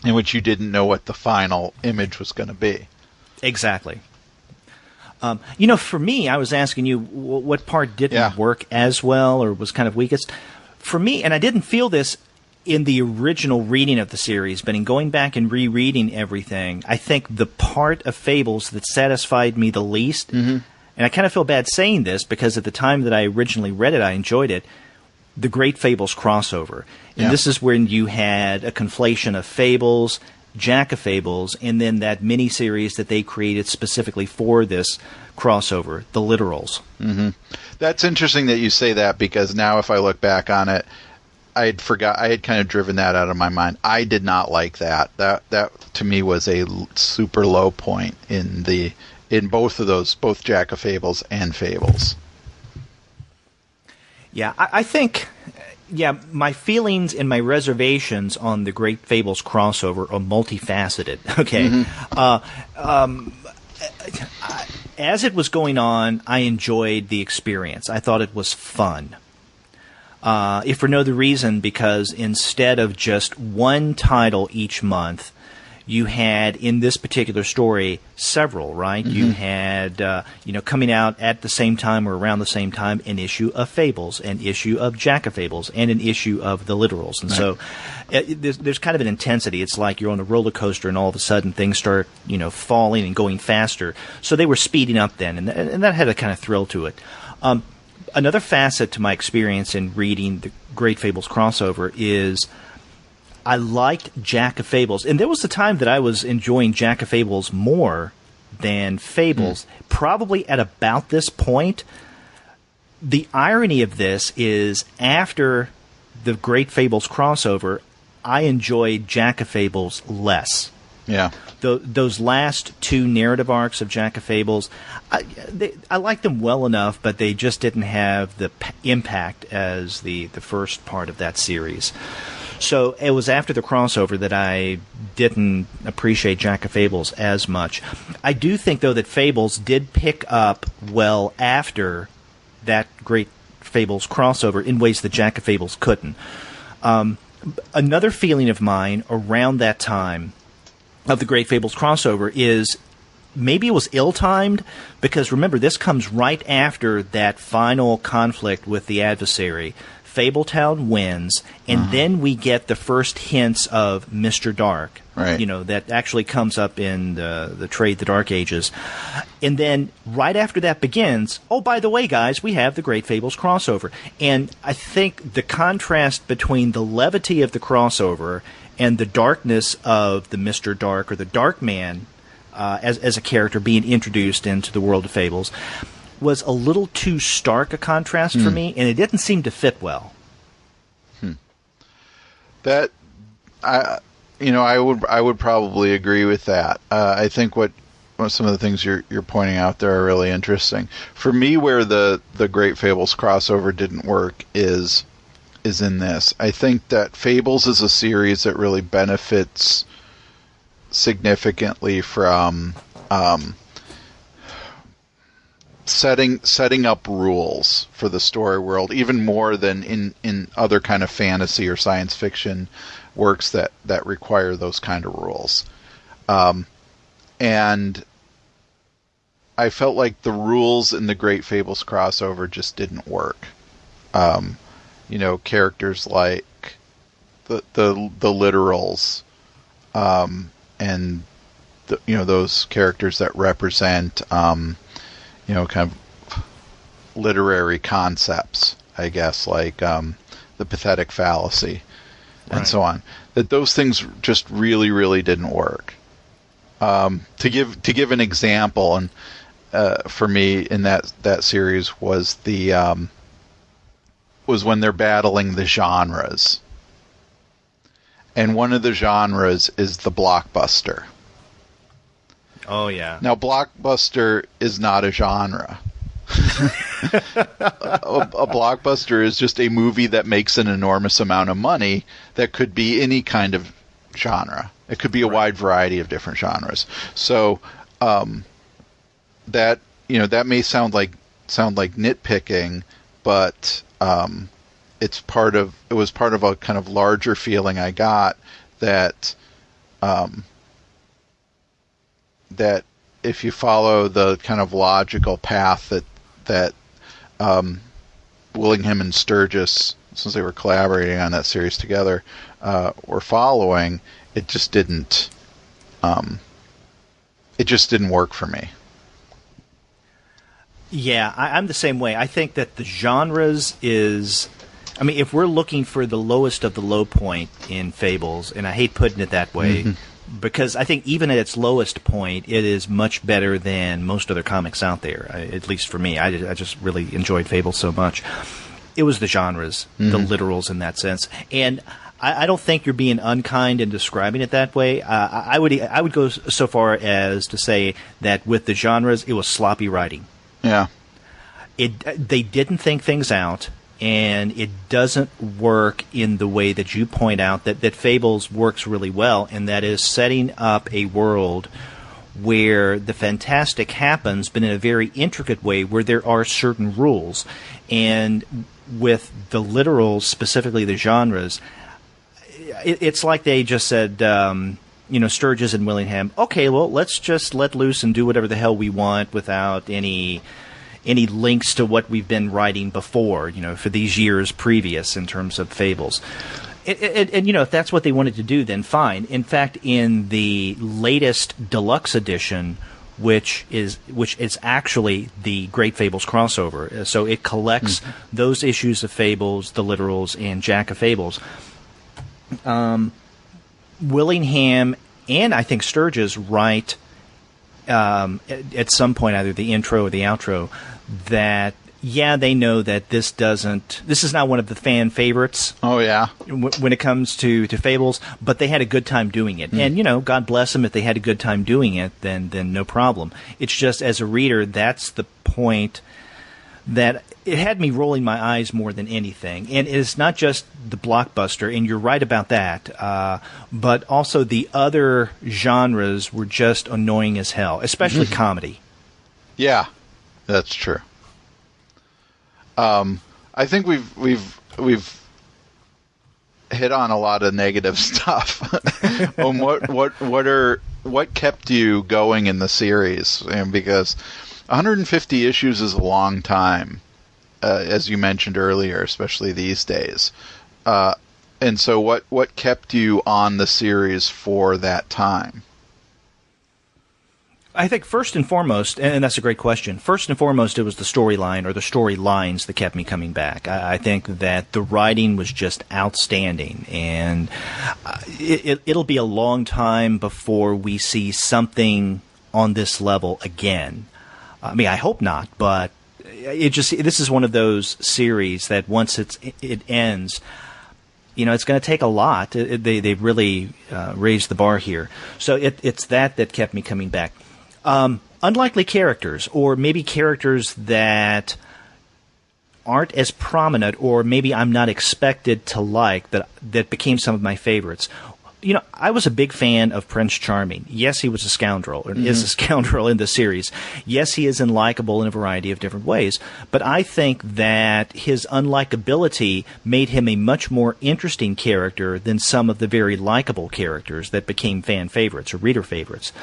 Speaker 1: in which you didn't know what the final image was going to be.
Speaker 2: Exactly. For me, I was asking you what part didn't work as well or was kind of weakest. For me, and I didn't feel this in the original reading of the series, but in going back and rereading everything, I think the part of Fables that satisfied me the least, and I kind of feel bad saying this because at the time that I originally read it, I enjoyed it, the Great Fables crossover. And this is when you had a conflation of Fables, Jack of Fables, and then that mini-series that they created specifically for this crossover, the Literals.
Speaker 1: Mm-hmm. That's interesting that you say that, because now if I look back on it, I had kind of driven that out of my mind. I did not like that. That to me was a super low point in both of those, both Jack of Fables and Fables.
Speaker 2: Yeah, I think, my feelings and my reservations on the Great Fables crossover are multifaceted. Okay. As it was going on, I enjoyed the experience. I thought it was fun. If for no other reason, because instead of just one title each month, you had, in this particular story, several, right? You had, coming out at the same time or around the same time, an issue of Fables, an issue of Jack of Fables, and an issue of the Literals. And so there's kind of an intensity. It's like you're on a roller coaster and all of a sudden things start, falling and going faster. So they were speeding up then, and that had a kind of thrill to it. Another facet to my experience in reading the Great Fables crossover is I liked Jack of Fables. And there was a time that I was enjoying Jack of Fables more than Fables, probably at about this point. The irony of this is after the Great Fables crossover, I enjoyed Jack of Fables less.
Speaker 1: Yeah.
Speaker 2: Those last 2 narrative arcs of Jack of Fables, I liked them well enough, but they just didn't have the impact as the first part of that series. So it was after the crossover that I didn't appreciate Jack of Fables as much. I do think, though, that Fables did pick up well after that Great Fables crossover in ways that Jack of Fables couldn't. Another feeling of mine around that time of the Great Fables crossover is maybe it was ill-timed, because remember, this comes right after that final conflict with the adversary. Fabletown wins, and then we get the first hints of Mr. Dark.
Speaker 1: Right.
Speaker 2: That actually comes up in the trade, The Dark Ages. And then right after that begins, oh, by the way, guys, we have the Great Fables crossover. And I think the contrast between the levity of the crossover and the darkness of the Mr. Dark, or the Dark Man, as a character being introduced into the world of Fables, was a little too stark a contrast for me, and it didn't seem to fit well.
Speaker 1: That I would probably agree with that. I think what some of the things you're pointing out there are really interesting. For me, where the Great Fables crossover didn't work is in this. I think that Fables is a series that really benefits significantly from setting up rules for the story world, even more than in other kind of fantasy or science fiction works that require those kind of rules. And I felt like the rules in the Great Fables crossover just didn't work. Characters like the literals, and those characters that represent kind of literary concepts, I guess, like the pathetic fallacy and so on. That those things just really, really didn't work. To give an example, and for me in that series was was when they're battling the genres, and one of the genres is the blockbuster.
Speaker 2: Oh, yeah.
Speaker 1: Now, blockbuster is not a genre. A blockbuster is just a movie that makes an enormous amount of money that could be any kind of genre. It could be a wide variety of different genres. So that may sound like nitpicking, but it was part of a kind of larger feeling I got that if you follow the kind of logical path that Willingham and Sturgis, since they were collaborating on that series together, were following, it just didn't work for me.
Speaker 2: Yeah, I'm the same way. I think that the genres is... I mean, if we're looking for the lowest of the low point in Fables, and I hate putting it that way, because I think even at its lowest point, it is much better than most other comics out there, at least for me. I just really enjoyed Fables so much. It was the genres, the literals in that sense. And I don't think you're being unkind in describing it that way. I would go so far as to say that with the genres, it was sloppy writing.
Speaker 1: Yeah.
Speaker 2: They didn't think things out, and it doesn't work in the way that you point out that Fables works really well, and that is setting up a world where the fantastic happens, but in a very intricate way where there are certain rules. And with the literals, specifically the genres, it's like they just said, Sturgis and Willingham, okay, well, let's just let loose and do whatever the hell we want without any links to what we've been writing before, for these years previous in terms of Fables. And if that's what they wanted to do, then fine. In fact, in the latest deluxe edition, which is actually the Great Fables crossover, so it collects those issues of Fables, the literals, and Jack of Fables. Willingham and I think Sturgis write at some point, either the intro or the outro, that they know that this is not one of the fan favorites.
Speaker 1: Oh yeah,
Speaker 2: when it comes to Fables, but they had a good time doing it, and God bless them if they had a good time doing it, then no problem. It's just as a reader, that's the point that it had me rolling my eyes more than anything. And it's not just the blockbuster, and you're right about that, but also the other genres were just annoying as hell, especially comedy. Yeah,
Speaker 1: that's true. I think we've hit on a lot of negative stuff. What kept you going in the series? And because 150 issues is a long time, as you mentioned earlier, especially these days. And so what kept you on the series for that time?
Speaker 2: I think first and foremost, and that's a great question, first and foremost, it was the storyline or the storylines that kept me coming back. I think that the writing was just outstanding, and it'll be a long time before we see something on this level again. I mean, I hope not, but this is one of those series that once it ends, it's going to take a lot. They've really raised the bar here. So it's that kept me coming back. Unlikely characters, or maybe characters that aren't as prominent, or maybe I'm not expected to like, that became some of my favorites. I was a big fan of Prince Charming. Yes, he was a scoundrel, or is a scoundrel in the series. Yes, he is unlikable in a variety of different ways. But I think that his unlikability made him a much more interesting character than some of the very likable characters that became fan favorites or reader favorites.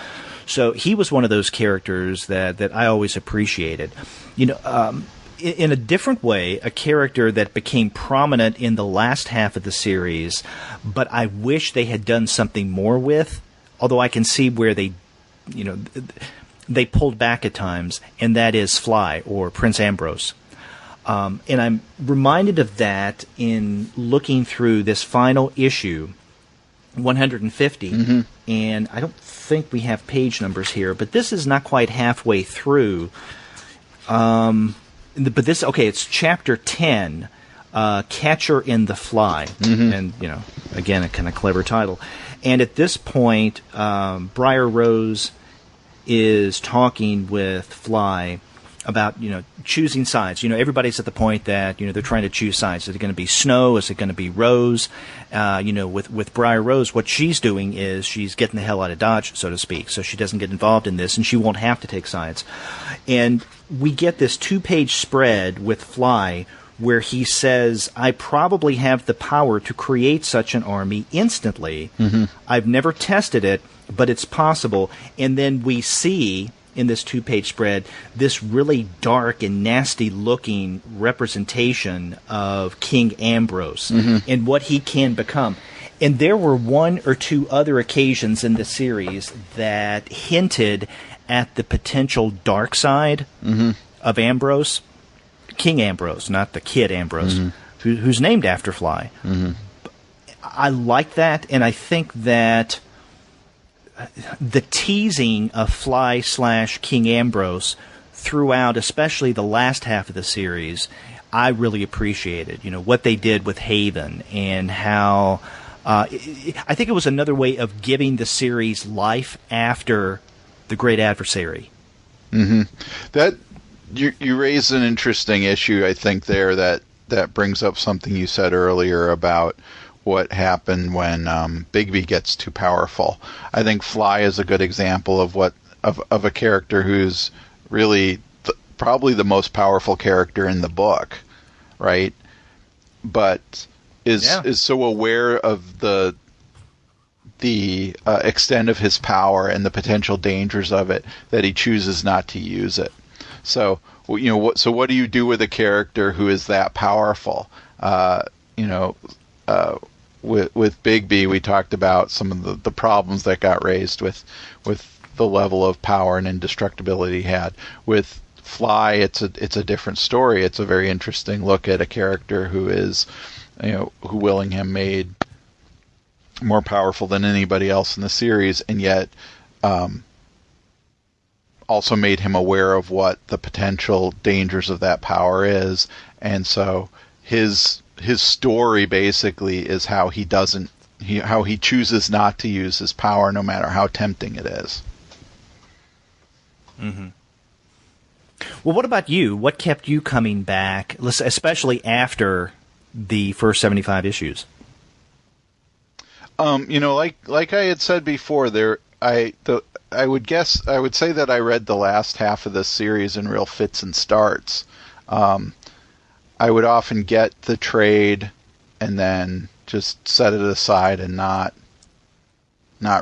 Speaker 2: So he was one of those characters that I always appreciated. In a different way, a character that became prominent in the last half of the series, but I wish they had done something more with, although I can see where they pulled back at times, and that is Fly, or Prince Ambrose. And I'm reminded of that in looking through this final issue, 150, and I don't think we have page numbers here, but this is not quite halfway through. But it's chapter 10, Catcher in the Fly, and again, a kind of clever title. And at this point, Briar Rose is talking with Fly about choosing sides. Everybody's at the point that they're trying to choose sides. Is it going to be Snow? Is it going to be Rose? With Briar Rose, what she's doing is she's getting the hell out of Dodge, so to speak, so she doesn't get involved in this, and she won't have to take sides. And we get this 2-page spread with Fly where he says, I probably have the power to create such an army instantly. I've never tested it, but it's possible. And then we see in this 2-page spread this really dark and nasty looking representation of King Ambrose and what he can become. And there were one or two other occasions in the series that hinted at the potential dark side of Ambrose, King Ambrose, not the kid Ambrose, who's named after Fly. I like that, and I think that the teasing of Fly / King Ambrose throughout, especially the last half of the series, I really appreciated. What they did with Haven, and how I think it was another way of giving the series life after the Great Adversary.
Speaker 1: That you raised an interesting issue, I think, there that brings up something you said earlier about what happened when Bigby gets too powerful. I think Fly is a good example of a character who's really probably the most powerful character in the book, right? But is so aware of the extent of his power and the potential dangers of it that he chooses not to use it. So what do you do with a character who is that powerful? With Bigby, we talked about some of the problems that got raised with the level of power and indestructibility he had. With Fly, it's a different story. It's a very interesting look at a character who is, who Willingham made more powerful than anybody else in the series, and yet also made him aware of what the potential dangers of that power is. And so his story basically is how he chooses not to use his power no matter how tempting it is.
Speaker 2: Well, what about you? What kept you coming back, especially after the first 75 issues?
Speaker 1: Like I had said before, I would say that I read the last half of this series in real fits and starts. I would often get the trade and then just set it aside and not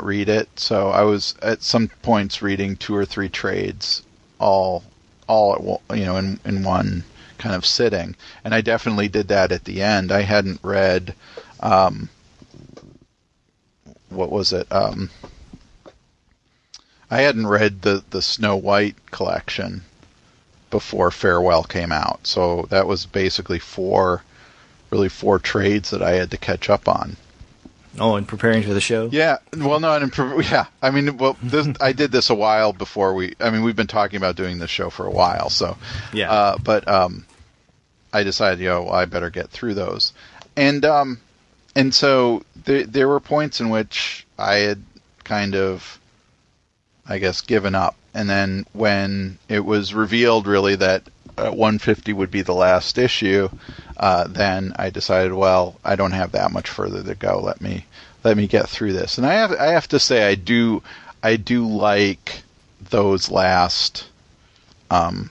Speaker 1: read it. So I was at some points reading 2 or 3 trades all at in one kind of sitting. And I definitely did that at the end. I hadn't read, what was it? I hadn't read the Snow White collection before Farewell came out. So that was basically four trades that I had to catch up on.
Speaker 2: Oh, and preparing for the show?
Speaker 1: Yeah. Well, no, yeah. I mean, I did this a while before we've been talking about doing this show for a while, so.
Speaker 2: Yeah.
Speaker 1: But I decided, I better get through those. And so there were points in which I had kind of, I guess, given up. And then when it was revealed, really, that 150 would be the last issue, then I decided, well, I don't have that much further to go. Let me get through this. And I have to say, I do like those last four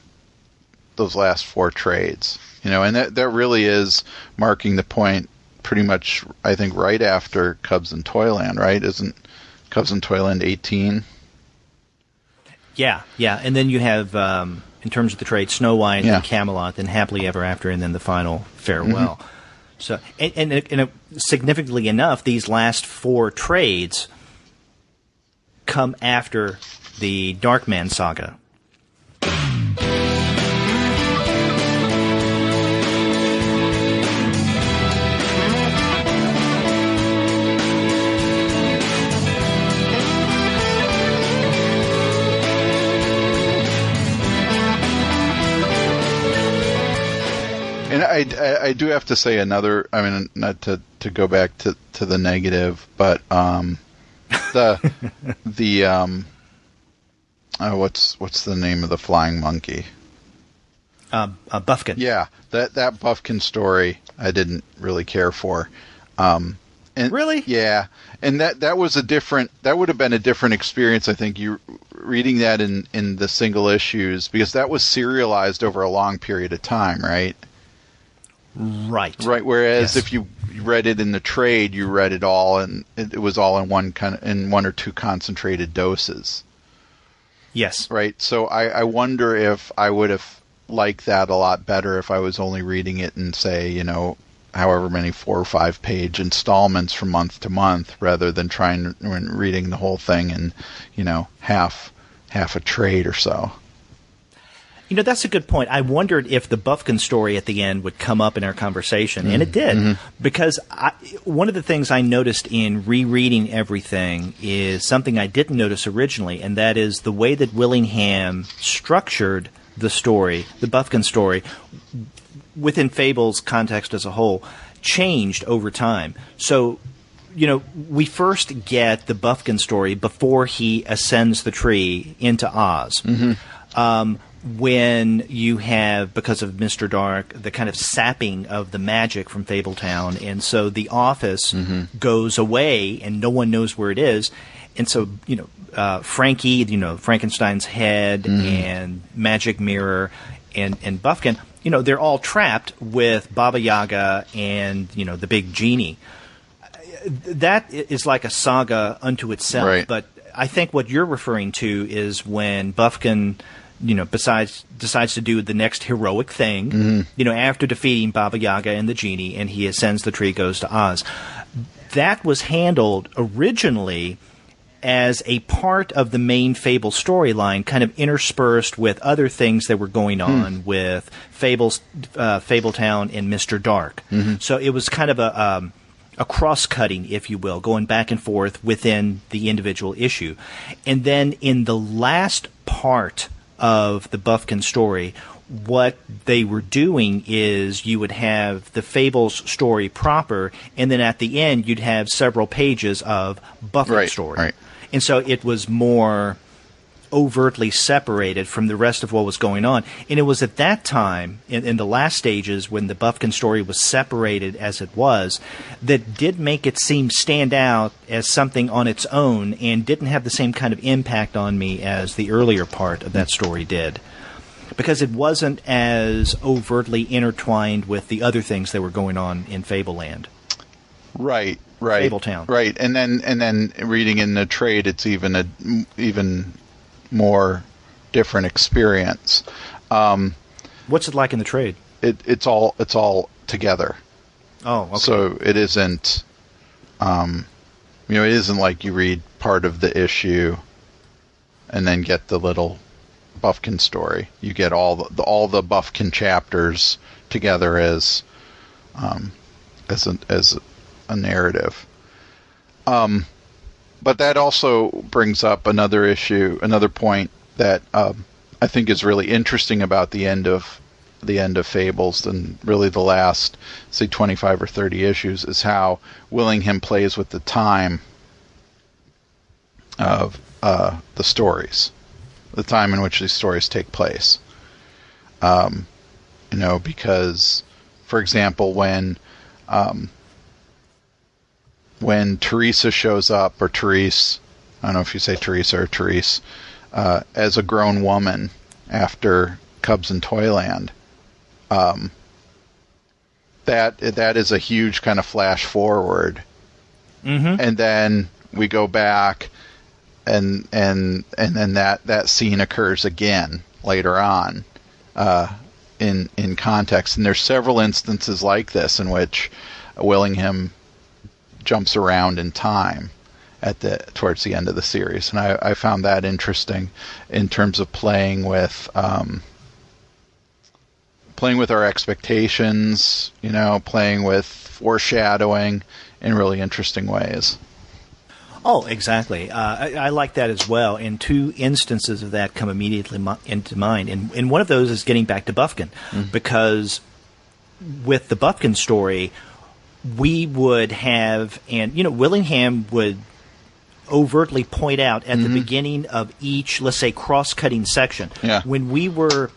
Speaker 1: trades. And that really is marking the point, pretty much, I think, right after Cubs and Toyland, right? Isn't Cubs and Toyland 18?
Speaker 2: Yeah. And then you have, in terms of the trade, Snow White and Camelot, then Happily Ever After, and then the final Farewell. Mm-hmm. So, and significantly enough, these last four trades come after the Darkman saga.
Speaker 1: And I do have to say another. I mean, not to go back to the negative, but the what's the name of the flying monkey?
Speaker 2: Buffkin.
Speaker 1: Yeah, that Buffkin story I didn't really care for. And
Speaker 2: really?
Speaker 1: Yeah, and that was that would have been a different experience. I think you reading that in the single issues, because that was serialized over a long period of time, right?
Speaker 2: Right.
Speaker 1: Whereas if you read it in the trade, you read it all, and it was all in one or two concentrated doses.
Speaker 2: Yes.
Speaker 1: Right. So I wonder if I would have liked that a lot better if I was only reading it in, say, however many 4 or 5 page installments from month to month, rather than reading the whole thing in, half a trade or so.
Speaker 2: That's a good point. I wondered if the Buffkin story at the end would come up in our conversation, and it did, because one of the things I noticed in rereading everything is something I didn't notice originally, and that is the way that Willingham structured the story, the Buffkin story, within Fables' context as a whole, changed over time. So, we first get the Buffkin story before he ascends the tree into Oz. When you have, because of Mr. Dark, the kind of sapping of the magic from Fabletown, and so the office goes away and no one knows where it is, and so Frankie, Frankenstein's head and Magic Mirror and Buffkin, they're all trapped with Baba Yaga and the big genie. That is like a saga unto itself,
Speaker 1: right.
Speaker 2: But I think what you're referring to is when Buffkin decides to do the next heroic thing, after defeating Baba Yaga and the genie, and he ascends the tree, goes to Oz. That was handled originally as a part of the main Fable storyline, kind of interspersed with other things that were going on with Fabletown and Mr. Dark. So it was kind of a cross-cutting, if you will, going back and forth within the individual issue. And then in the last part of the Buffkin story, what they were doing is you would have the Fables story proper, and then at the end you'd have several pages of Buffkin story.
Speaker 1: Right.
Speaker 2: And so it was more overtly separated from the rest of what was going on. And it was at that time, in the last stages, when the Buffkin story was separated as it was, that did make it stand out as something on its own and didn't have the same kind of impact on me as the earlier part of that story did. Because it wasn't as overtly intertwined with the other things that were going on in Fableland.
Speaker 1: Right.
Speaker 2: Fabletown.
Speaker 1: Right. And then reading in the trade, it's even more different experience.
Speaker 2: What's it like in the trade?
Speaker 1: it's all together.
Speaker 2: Oh, okay.
Speaker 1: So it isn't, it isn't like you read part of the issue and then get the little Buffkin story. You get all the Buffkin chapters together as a narrative. But that also brings up another point that I think is really interesting about the end of Fables, and really the last, say, 25 or 30 issues, is how Willingham plays with the time of the stories, the time in which these stories take place. Because, for example, when Teresa shows up, or Therese, I don't know if you say Teresa or Therese, as a grown woman after Cubs in Toyland, that is a huge kind of flash forward.
Speaker 2: Mm-hmm.
Speaker 1: And then we go back, and then that scene occurs again later on in context. And there's several instances like this in which Willingham jumps around in time towards the end of the series, and I found that interesting in terms of playing with our expectations, playing with foreshadowing in really interesting ways.
Speaker 2: Oh, exactly. I like that as well, and two instances of that come immediately into mind. And one of those is getting back to Buffkin, because with the Buffkin story, we would have, and Willingham would overtly point out at the beginning of each, let's say, cross-cutting section, when we were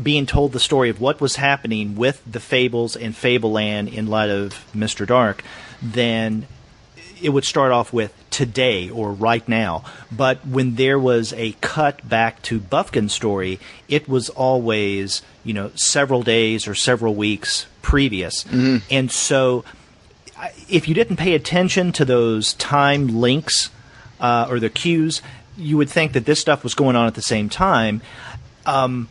Speaker 2: being told the story of what was happening with the Fables and Fableland in light of Mr. Dark, then it would start off with today or right now. But when there was a cut back to Buffkin's story, it was always, several days or several weeks previous. And so if you didn't pay attention to those time links or the cues, you would think that this stuff was going on at the same time. And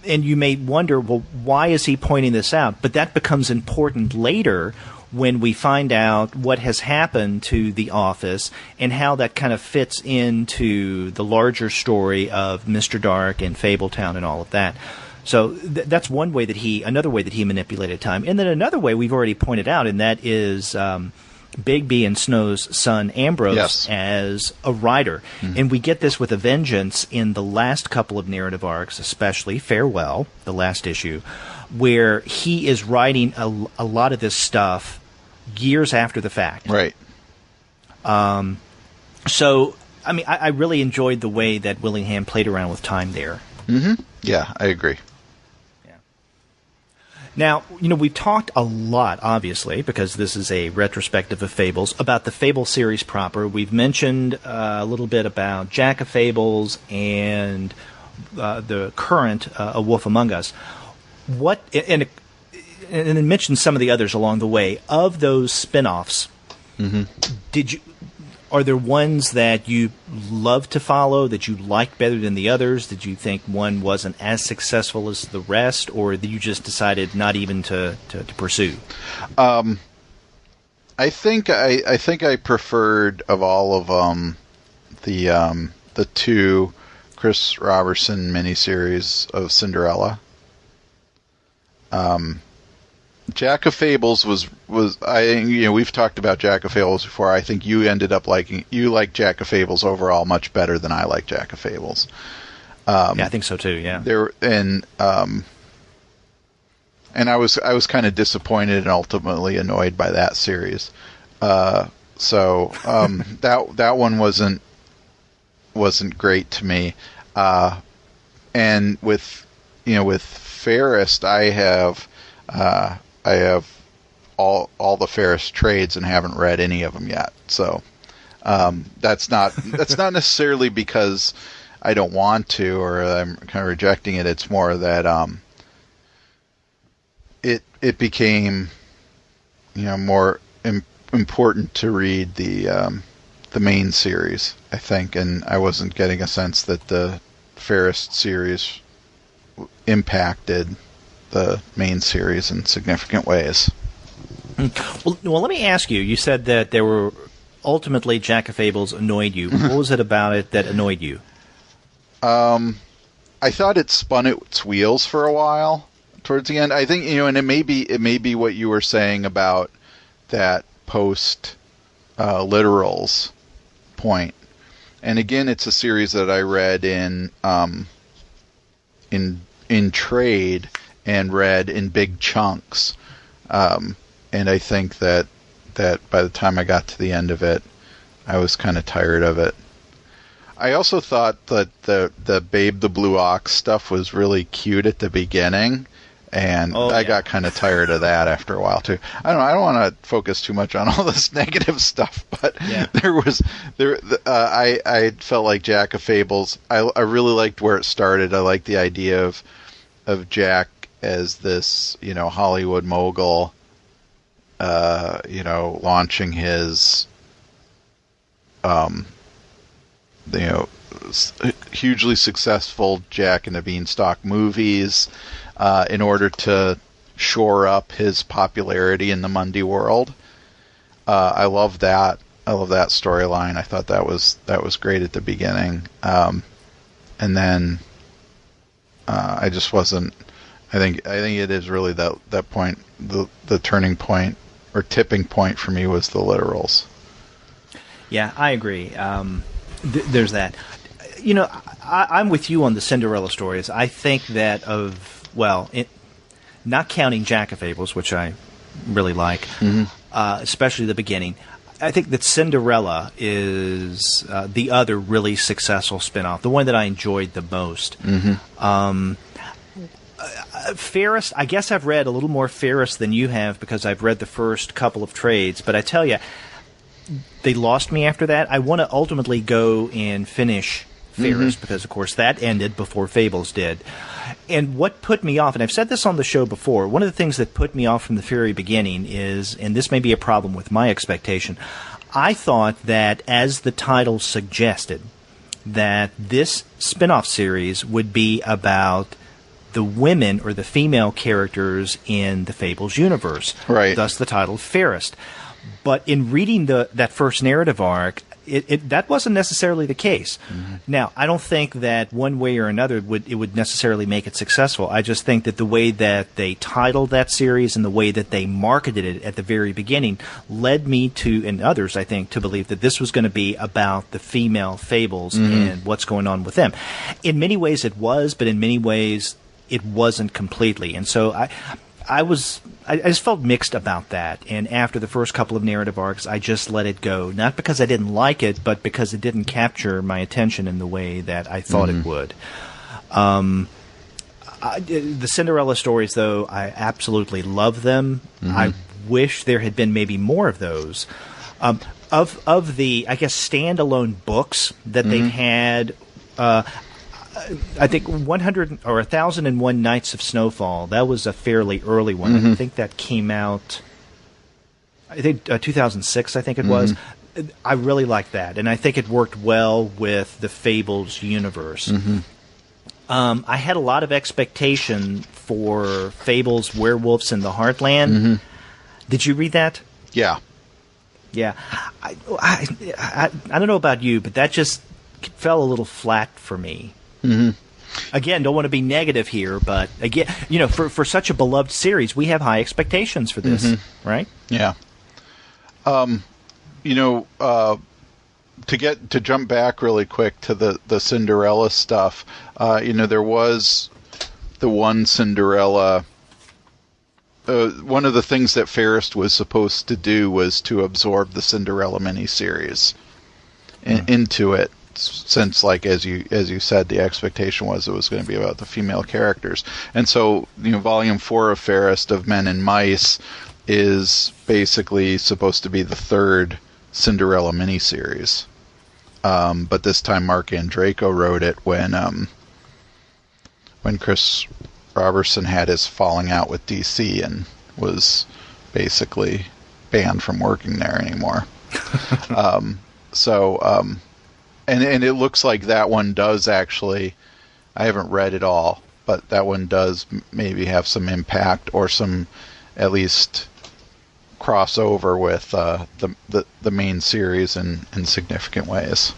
Speaker 2: you may wonder, well, why is he pointing this out? But that becomes important later when we find out what has happened to the office and how that kind of fits into the larger story of Mr. Dark and Fabletown and all of that. So that's another way that he manipulated time. And then another way we've already pointed out, and that is Bigby and Snow's son Ambrose as a writer. And we get this with a vengeance in the last couple of narrative arcs, especially Farewell, the last issue, where he is writing a lot of this stuff years after the fact.
Speaker 1: Right.
Speaker 2: So, I really enjoyed the way that Willingham played around with time there.
Speaker 1: Yeah, I agree.
Speaker 2: Now, we've talked a lot, obviously, because this is a retrospective of Fables, about the Fable series proper. We've mentioned a little bit about Jack of Fables and the current A Wolf Among Us. And then mentioned some of the others along the way. Of those spin-offs, are there ones that you love to follow, that you like better than the others? Did you think one wasn't as successful as the rest, or did you just decided not even to pursue?
Speaker 1: I think I preferred, of all of them, the two Chris Robertson miniseries of Cinderella. Jack of Fables was we've talked about Jack of Fables before. I think you ended up you like Jack of Fables overall much better than I like Jack of Fables.
Speaker 2: Yeah, I think so too. Yeah.
Speaker 1: And I was kind of disappointed and ultimately annoyed by that series. So that one wasn't great to me. And with Fairest, I have all the Ferris trades and haven't read any of them yet. So that's not necessarily because I don't want to or I'm kind of rejecting it. It's more that it became more important to read the main series, I think, and I wasn't getting a sense that the Ferris series impacted the main series in significant ways.
Speaker 2: Well, let me ask you. You said that there were ultimately Jack of Fables annoyed you. What was it about it that annoyed you?
Speaker 1: I thought it spun its wheels for a while towards the end. I think, and it may be what you were saying about that post literals point. And again, it's a series that I read in trade and read in big chunks. And I think that by the time I got to the end of it, I was kind of tired of it. I also thought that the Babe the Blue Ox stuff was really cute at the beginning, and I got kind of tired of that after a while too. I don't want to focus too much on all this negative stuff, but I felt like Jack of Fables. I really liked where it started. I liked the idea of Jack as this Hollywood mogul, launching his hugely successful Jack and the Beanstalk movies in order to shore up his popularity in the Mundy world. I love that. I love that storyline. I thought that was great at the beginning, and then I just wasn't. I think it is really that point. The turning point or tipping point for me was the literals.
Speaker 2: Yeah, I agree. There's that. I'm with you on the Cinderella stories. I think that not counting Jack of Fables, which I really like, especially the beginning, I think that Cinderella is the other really successful spinoff, the one that I enjoyed the most. Fairest, I guess I've read a little more Fairest than you have because I've read the first couple of trades, but I tell you, they lost me after that. I want to ultimately go and finish Fairest because, of course, that ended before Fables did. And what put me off, and I've said this on the show before, one of the things that put me off from the very beginning is, and this may be a problem with my expectation, I thought that, as the title suggested, that this spin-off series would be about the women or the female characters in the Fables universe.
Speaker 1: Right.
Speaker 2: Thus the title Fairest. But in reading that first narrative arc, that wasn't necessarily the case. Now, I don't think that one way or another it would necessarily make it successful. I just think that the way that they titled that series and the way that they marketed it at the very beginning led me to, and others, I think, to believe that this was going to be about the female Fables and what's going on with them. In many ways it was, but in many ways it wasn't completely. And so I just felt mixed about that, and after the first couple of narrative arcs, I just let it go. Not because I didn't like it, but because it didn't capture my attention in the way that I thought it would. The Cinderella stories, though, I absolutely love them. I wish there had been maybe more of those. Of the, I guess, standalone books that they've had, I think 100 or 1001 Nights of Snowfall, that was a fairly early one. I think that came out, 2006, I think it was. I really liked that, and I think it worked well with the Fables universe. I had a lot of expectation for Fables Werewolves in the Heartland. Did you read that?
Speaker 1: Yeah.
Speaker 2: Yeah. I don't know about you, but that just fell a little flat for me. Again, don't want to be negative here, but again, for such a beloved series, we have high expectations for this, right?
Speaker 1: Yeah. To jump back really quick to the Cinderella stuff, there was the one Cinderella. One of the things that Fairest was supposed to do was to absorb the Cinderella miniseries into it. Since, like as you said, the expectation was it was going to be about the female characters, and so Volume 4 of Fairest of Men and Mice is basically supposed to be the third Cinderella miniseries. But this time, Mark Andreyko wrote it when Chris Robertson had his falling out with DC and was basically banned from working there anymore. And it looks like that one does actually, I haven't read it all, but that one does maybe have some impact or some, at least, crossover with the main series in significant ways.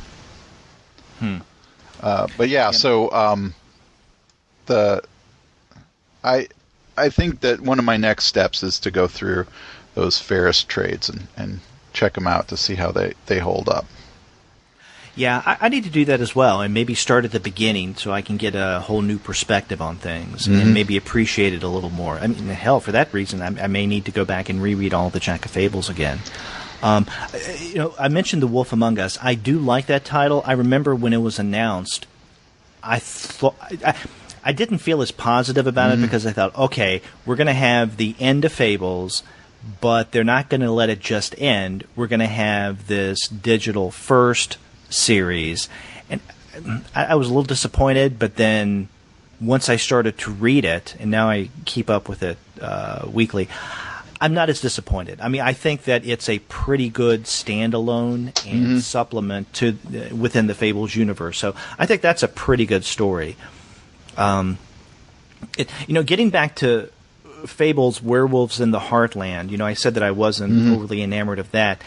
Speaker 1: But yeah, so I think that one of my next steps is to go through those Ferris trades and check them out to see how they hold up.
Speaker 2: Yeah, I need to do that as well, and maybe start at the beginning so I can get a whole new perspective on things and maybe appreciate it a little more. I mean, hell, for that reason, I may need to go back and reread all the Jack of Fables again. I mentioned The Wolf Among Us. I do like that title. I remember when it was announced, I didn't feel as positive about it because I thought, okay, we're going to have the end of Fables, but they're not going to let it just end. We're going to have this digital first series, and I was a little disappointed, but then once I started to read it, and now I keep up with it weekly, I'm not as disappointed. I mean, I think that it's a pretty good standalone and supplement to within the Fables universe, so I think that's a pretty good story. Getting back to Fables, Werewolves in the Heartland, I said that I wasn't overly enamored of that.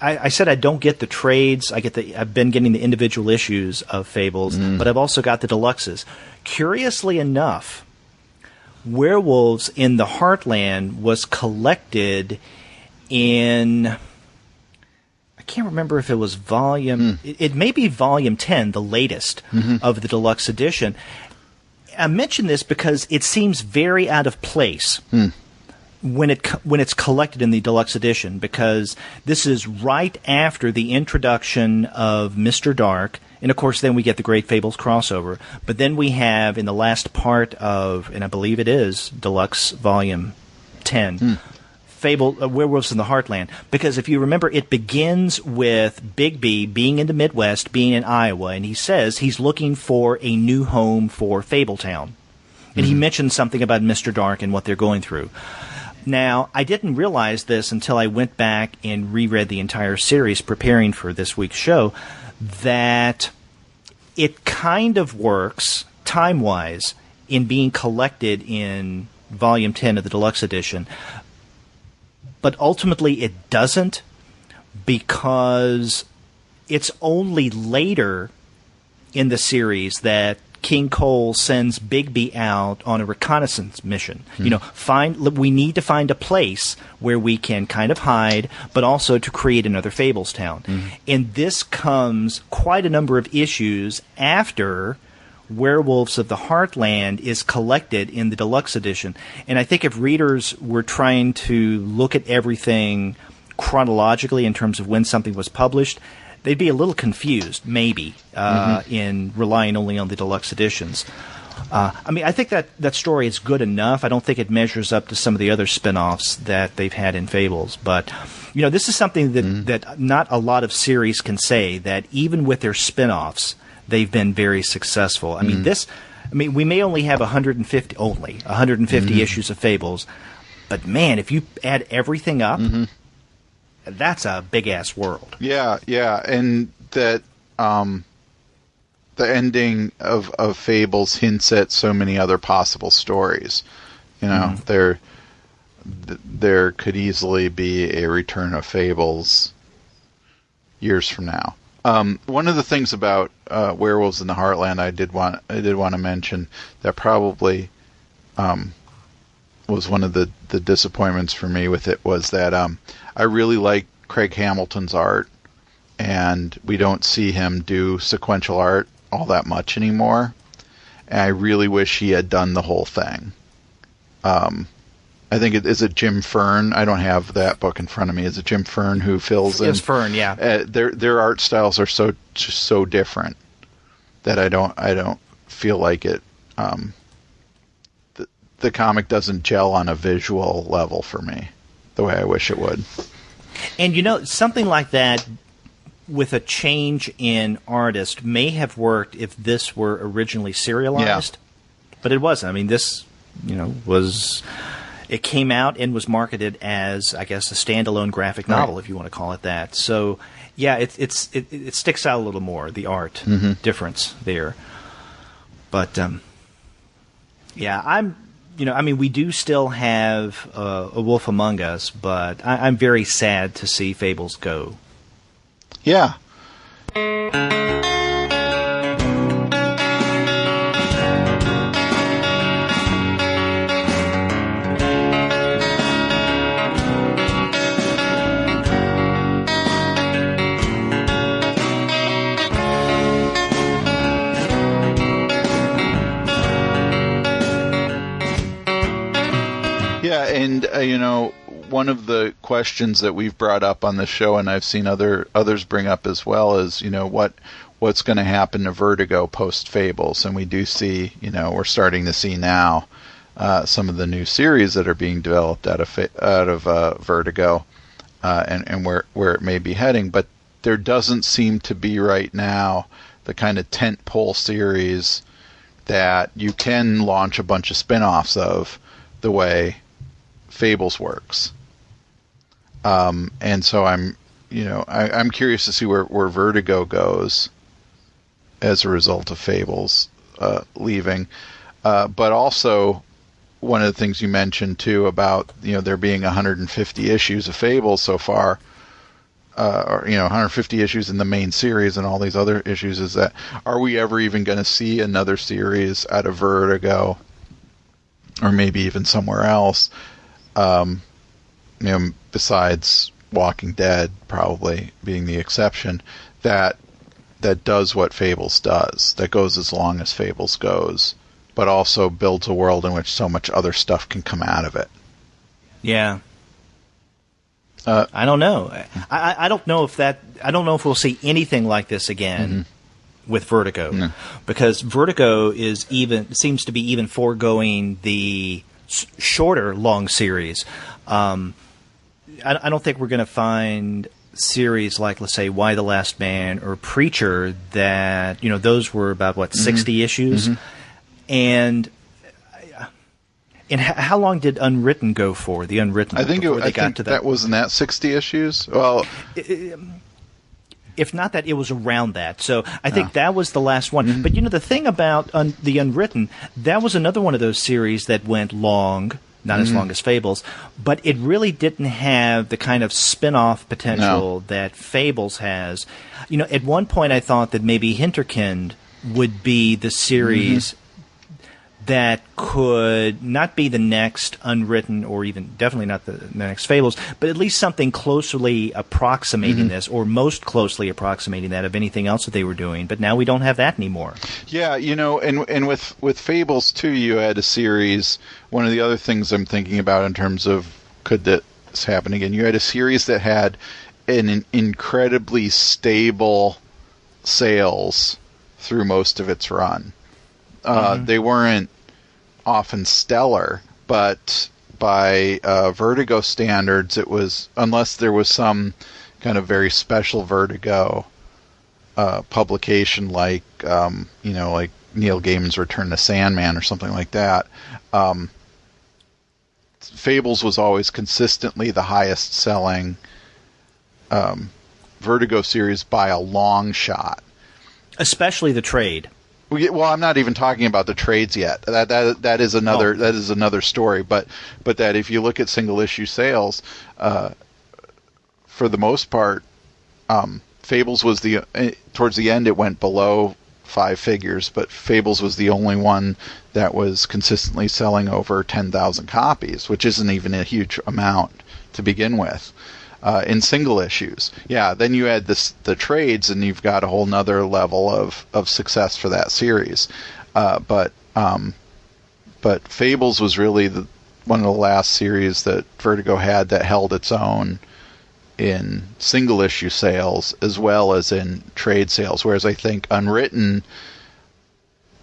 Speaker 2: I said I don't get the trades. I've been getting the individual issues of Fables, but I've also got the deluxes. Curiously enough, Werewolves in the Heartland was collected in, I can't remember if it was volume, it may be volume 10, the latest of the deluxe edition. I mention this because it seems very out of place. When it's collected in the deluxe edition, because this is right after the introduction of Mr. Dark, and of course then we get the Great Fables crossover, but then we have in the last part of, and I believe it is Deluxe Volume 10, Werewolves in the Heartland, because if you remember, it begins with Bigby being in the Midwest, being in Iowa, and he says he's looking for a new home for Fabletown, and he mentions something about Mr. Dark and what they're going through. Now, I didn't realize this until I went back and reread the entire series preparing for this week's show, that it kind of works, time-wise, in being collected in Volume 10 of the Deluxe Edition, but ultimately it doesn't, because it's only later in the series that King Cole sends Bigby out on a reconnaissance mission. We need to find a place where we can kind of hide, but also to create another Fablestown. And this comes quite a number of issues after Werewolves of the Heartland is collected in the deluxe edition. And I think if readers were trying to look at everything chronologically in terms of when something was published, they'd be a little confused, maybe, in relying only on the deluxe editions. I think that story is good enough. I don't think it measures up to some of the other spin-offs that they've had in Fables. But, this is something that not a lot of series can say, that even with their spin-offs, they've been very successful. We may only have 150 issues of Fables, but man, if you add everything up, that's a big-ass world. Yeah,
Speaker 1: and that the ending of Fables hints at so many other possible stories. There could easily be a return of Fables years from now. One of the things about Werewolves in the Heartland I did want to mention that probably was one of the disappointments for me with it was that I really like Craig Hamilton's art, and we don't see him do sequential art all that much anymore. And I really wish he had done the whole thing. I think is it Jim Fern? I don't have that book in front of me. Is it Jim Fern who fills in?
Speaker 2: It's Fern, yeah.
Speaker 1: Their art styles are so different that I don't feel like it. The comic doesn't gel on a visual level for me the way I wish it would.
Speaker 2: And something like that with a change in artist may have worked if this were originally serialized, but it wasn't. This was it came out and was marketed as, I guess, a standalone graphic novel, if you want to call it that. So, yeah, it sticks out a little more, the art difference there. But, yeah, we do still have A Wolf Among Us, but I'm very sad to see Fables go.
Speaker 1: Yeah. Yeah, and one of the questions that we've brought up on the show, and I've seen others bring up as well, is what's going to happen to Vertigo post Fables, and we do see, we're starting to see now some of the new series that are being developed out of Vertigo, and where it may be heading, but there doesn't seem to be right now the kind of tentpole series that you can launch a bunch of spin-offs of the way Fables works. And so I'm curious to see where Vertigo goes as a result of Fables leaving. But also, one of the things you mentioned too about there being 150 issues of Fables so far, or 150 issues in the main series and all these other issues, is that are we ever even going to see another series out of Vertigo, or maybe even somewhere else? Besides Walking Dead probably being the exception, that does what Fables does, that goes as long as Fables goes, but also builds a world in which so much other stuff can come out of it.
Speaker 2: Yeah. I don't know. I don't know if we'll see anything like this again with Vertigo, because Vertigo seems to be even foregoing the shorter long series. I don't think we're going to find series like, let's say, Why the Last Man or Preacher, that those were about 60 issues, and how long did Unwritten go for? The Unwritten,
Speaker 1: I think that wasn't that 60 issues. Well,
Speaker 2: if not that, it was around that. So I think that was the last one. But the thing about the Unwritten, that was another one of those series that went long. Not as long as Fables, but it really didn't have the kind of spin-off potential that Fables has. At one point I thought that maybe Hinterkind would be the series that could not be the next Unwritten, or even definitely not the next Fables, but at least something closely approximating this, or most closely approximating that of anything else that they were doing. But now we don't have that anymore.
Speaker 1: Yeah, and with Fables too, you had a series. One of the other things I'm thinking about in terms of could this happen again, you had a series that had an incredibly stable sales through most of its run. They weren't often stellar, but by Vertigo standards, it was, unless there was some kind of very special Vertigo publication like like Neil Gaiman's Return to Sandman or something like that. Fables was always consistently the highest selling Vertigo series by a long shot.
Speaker 2: Especially the trade.
Speaker 1: Well, I'm not even talking about the trades yet. That is another story. But that if you look at single issue sales, for the most part, Fables was towards the end it went below 5 figures, but Fables was the only one that was consistently selling over 10,000 copies, which isn't even a huge amount to begin with. In single issues. Yeah, then you add the trades, and you've got a whole nother level of success for that series. But Fables was really one of the last series that Vertigo had that held its own in single issue sales as well as in trade sales, whereas I think Unwritten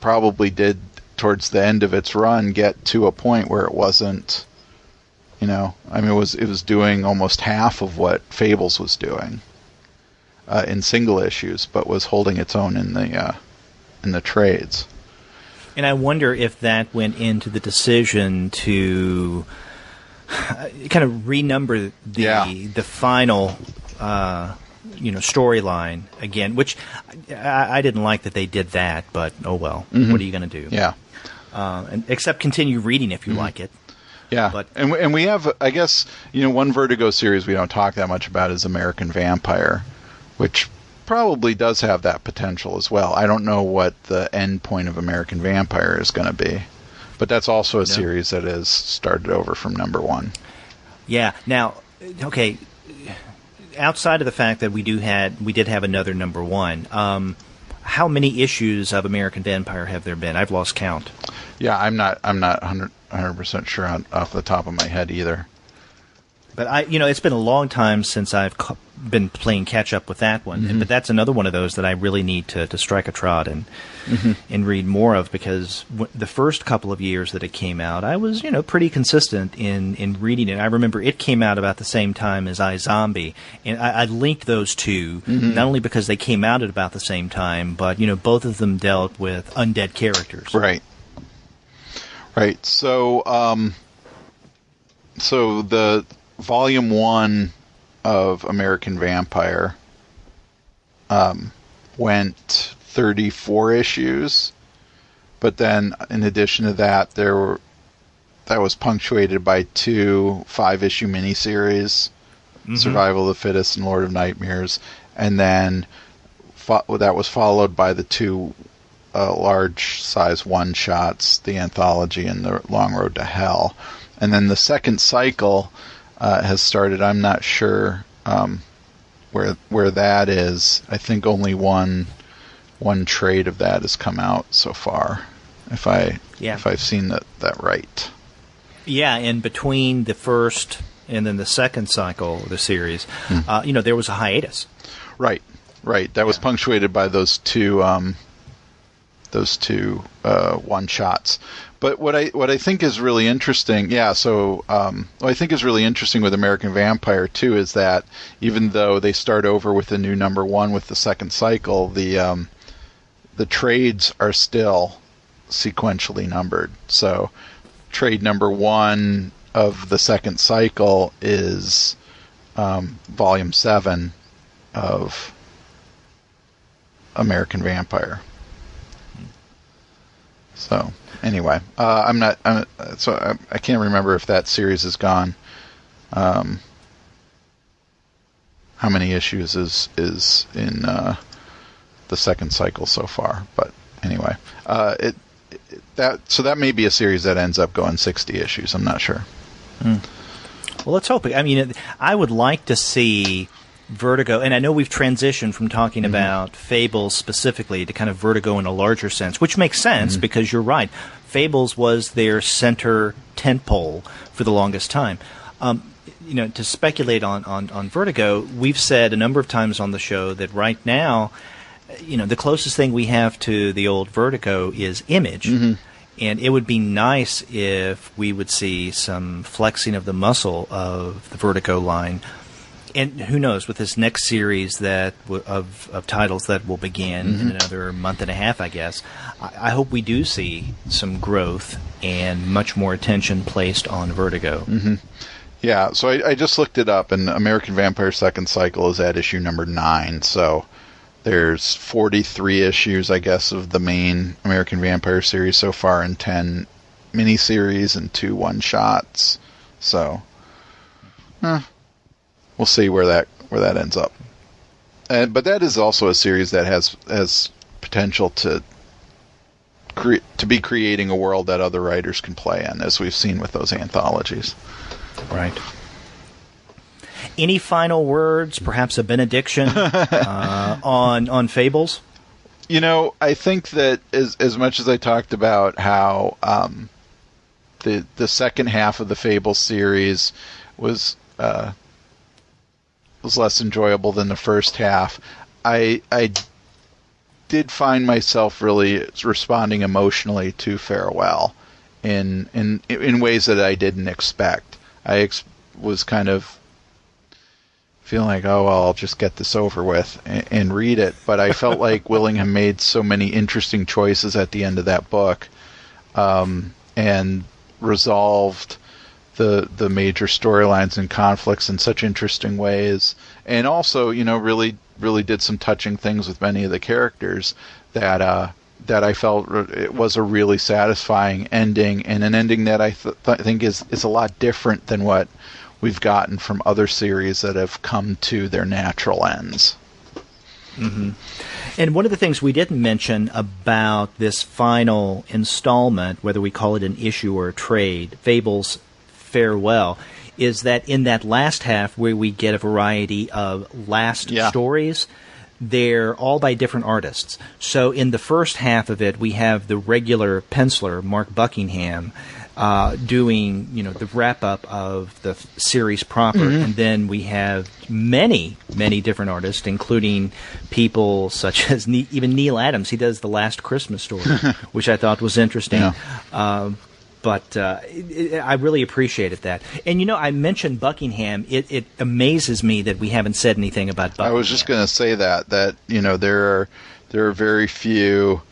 Speaker 1: probably did, towards the end of its run, get to a point where it wasn't, it was doing almost half of what Fables was doing in single issues, but was holding its own in the trades. And
Speaker 2: I wonder if that went into the decision to kind of renumber the final storyline again, which I didn't like that they did that, but oh well.
Speaker 1: Mm-hmm.
Speaker 2: What are you going to do?
Speaker 1: Yeah.
Speaker 2: Except continue reading if you like it.
Speaker 1: Yeah,
Speaker 2: but
Speaker 1: and we have, I guess, one Vertigo series we don't talk that much about is American Vampire, which probably does have that potential as well. I don't know what the end point of American Vampire is going to be, but that's also a series that is started over from number 1.
Speaker 2: Yeah. Now, okay, outside of the fact that we did have another number 1, how many issues of American Vampire have there been? I've lost count.
Speaker 1: Yeah, I'm not 100% sure off the top of my head either.
Speaker 2: But it's been a long time since I've been playing catch up with that one.
Speaker 1: Mm-hmm.
Speaker 2: But that's another one of those that I really need to strike a trot and read more of, because the first couple of years that it came out, I was pretty consistent in reading it. I remember it came out about the same time as iZombie, and I linked those two not only because they came out at about the same time, but both of them dealt with undead characters.
Speaker 1: Right. Right. So the Volume 1 of American Vampire went 34 issues, but then in addition to that, that was punctuated by 2 5-issue miniseries, Survival of the Fittest and Lord of Nightmares, and then that was followed by the 2 large-size one-shots, the Anthology and the Long Road to Hell. And then the second cycle has started. I'm not sure where that is. I think only one trade of that has come out so far, if I've seen that right.
Speaker 2: Yeah, and between the first and then the second cycle of the series, there was a hiatus. Right.
Speaker 1: That was punctuated by those two one shots. But what I think is really interesting, what I think is really interesting with American Vampire too is that even though they start over with the new number 1 with the second cycle, the trades are still sequentially numbered. So trade number 1 of the second cycle is volume 7 of American Vampire. So anyway, I can't remember if that series is gone. How many issues is in the second cycle so far? But anyway, that may be a series that ends up going 60 issues. I'm not sure.
Speaker 2: Well, let's hope. I mean, I would like to see Vertigo, and I know we've transitioned from talking about Fables specifically to kind of Vertigo in a larger sense, which makes sense because you're right. Fables was their center tentpole for the longest time. To speculate on Vertigo, we've said a number of times on the show that right now, the closest thing we have to the old Vertigo is Image. And it would be nice if we would see some flexing of the muscle of the Vertigo line. And who knows, with this next series of titles that will begin in another month and a half, I guess, I hope we do see some growth and much more attention placed on Vertigo.
Speaker 1: Yeah, so I just looked it up, and American Vampire second cycle is at issue number 9, so there's 43 issues, I guess, of the main American Vampire series so far, and 10 miniseries and 2 one-shots. So, we'll see where that ends up. But that is also a series that has potential to be creating a world that other writers can play in, as we've seen with those anthologies.
Speaker 2: Right. Any final words, perhaps a benediction on Fables?
Speaker 1: I think that as much as I talked about how the second half of the Fables series was less enjoyable than the first half, I did find myself really responding emotionally to Farewell in ways that I didn't expect. I was kind of feeling like, oh, well, I'll just get this over with and read it. But I felt like Willingham made so many interesting choices at the end of that book, and resolved the major storylines and conflicts in such interesting ways, and also, really did some touching things with many of the characters that I felt it was a really satisfying ending, and an ending that I think is a lot different than what we've gotten from other series that have come to their natural ends.
Speaker 2: Mm-hmm. And one of the things we didn't mention about this final installment, whether we call it an issue or a trade, Fables Farewell, is that in that last half where we get a variety of last stories, they're all by different artists. So in the first half of it, we have the regular penciler, Mark Buckingham, doing, the wrap-up of the series proper. And then we have many, many different artists, including people such as even Neil Adams. He does The Last Christmas Story, which I thought was interesting. Yeah. But I really appreciated that. And, I mentioned Buckingham. It amazes me that we haven't said anything about Buckingham.
Speaker 1: I was just going to say that there are very few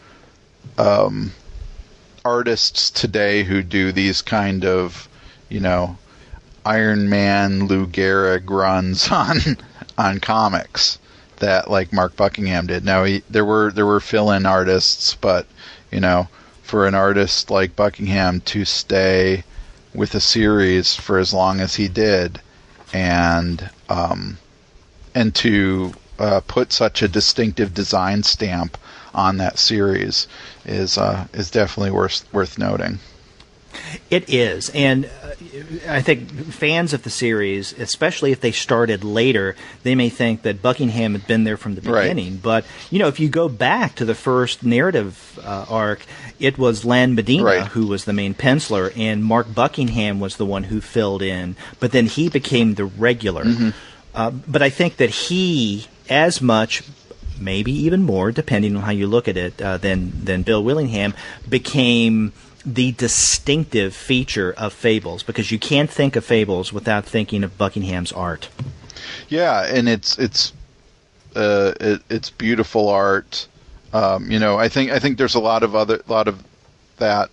Speaker 1: artists today who do these kind of, Iron Man, Lou Gehrig runs on comics that like Mark Buckingham did. Now there were fill-in artists, but for an artist like Buckingham to stay with a series for as long as he did, and to put such a distinctive design stamp on that series is definitely worth noting.
Speaker 2: It is, and I think fans of the series, especially if they started later, they may think that Buckingham had been there from the beginning. Right. But, if you go back to the first narrative arc, it was Lan Medina who was the main penciler, and Mark Buckingham was the one who filled in. But then he became the regular. Mm-hmm. But I think that he, as much, maybe even more, depending on how you look at it, than Bill Willingham, became the distinctive feature of Fables, because you can't think of Fables without thinking of Buckingham's art.
Speaker 1: Yeah, and it's beautiful art. I think there's a lot of that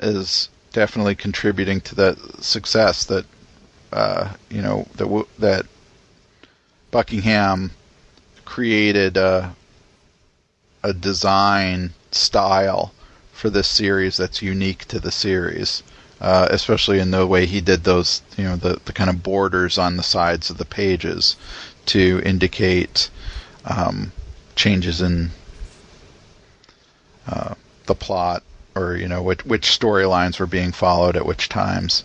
Speaker 1: is definitely contributing to the success that that Buckingham created a design style for this series that's unique to the series, especially in the way he did those, the kind of borders on the sides of the pages to indicate changes in the plot, or which storylines were being followed at which times.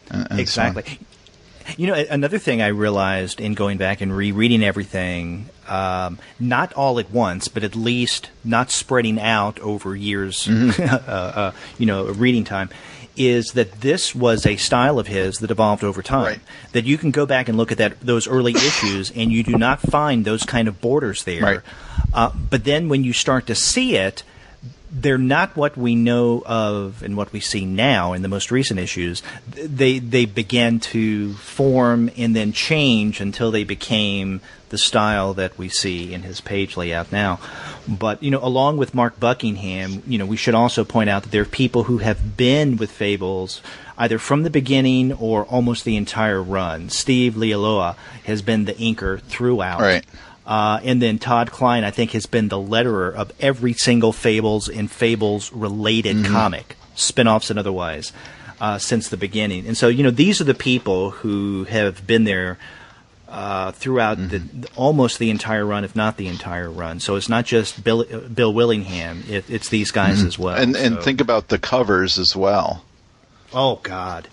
Speaker 1: And
Speaker 2: exactly. So another thing I realized in going back and rereading everything, not all at once, but at least not spreading out over years, reading time, is that this was a style of his that evolved over time. Right. That you can go back and look at those early issues, and you do not find those kind of borders there. Right. But then when you start to see it, they're not what we know of and what we see now in the most recent issues. They began to form and then change until they became the style that we see in his page layout now. But, along with Mark Buckingham, we should also point out that there are people who have been with Fables either from the beginning or almost the entire run. Steve Leialoha has been the inker throughout. Right. And then Todd Klein, I think, has been the letterer of every single Fables and Fables-related comic, spin-offs and otherwise, since the beginning. And so, these are the people who have been there throughout almost the entire run, if not the entire run. So it's not just Bill Willingham; it's these guys as well.
Speaker 1: And think about the covers as well.
Speaker 2: Oh God!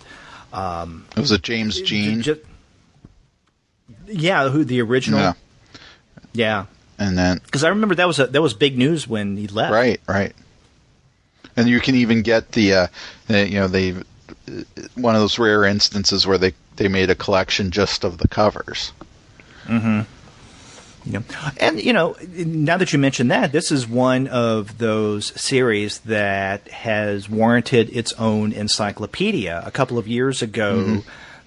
Speaker 1: Was it James Jean?
Speaker 2: The original. Yeah. Yeah,
Speaker 1: and then
Speaker 2: because I remember that was big news when he left.
Speaker 1: Right. And you can even get the one of those rare instances where they made a collection just of the covers.
Speaker 2: Mm-hmm. And now that you mention that, this is one of those series that has warranted its own encyclopedia. A couple of years ago,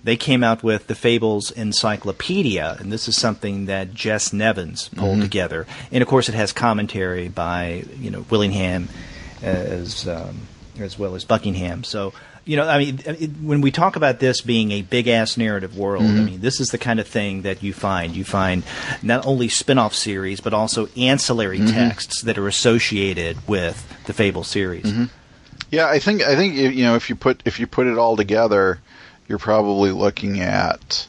Speaker 2: they came out with the Fables Encyclopedia, and this is something that Jess Nevins pulled together. And, of course, it has commentary by, Willingham as well as Buckingham. So when we talk about this being a big-ass narrative world, this is the kind of thing that you find. You find not only spin-off series, but also ancillary texts that are associated with the Fables series.
Speaker 1: Yeah, I think if you put it all together, you're probably looking at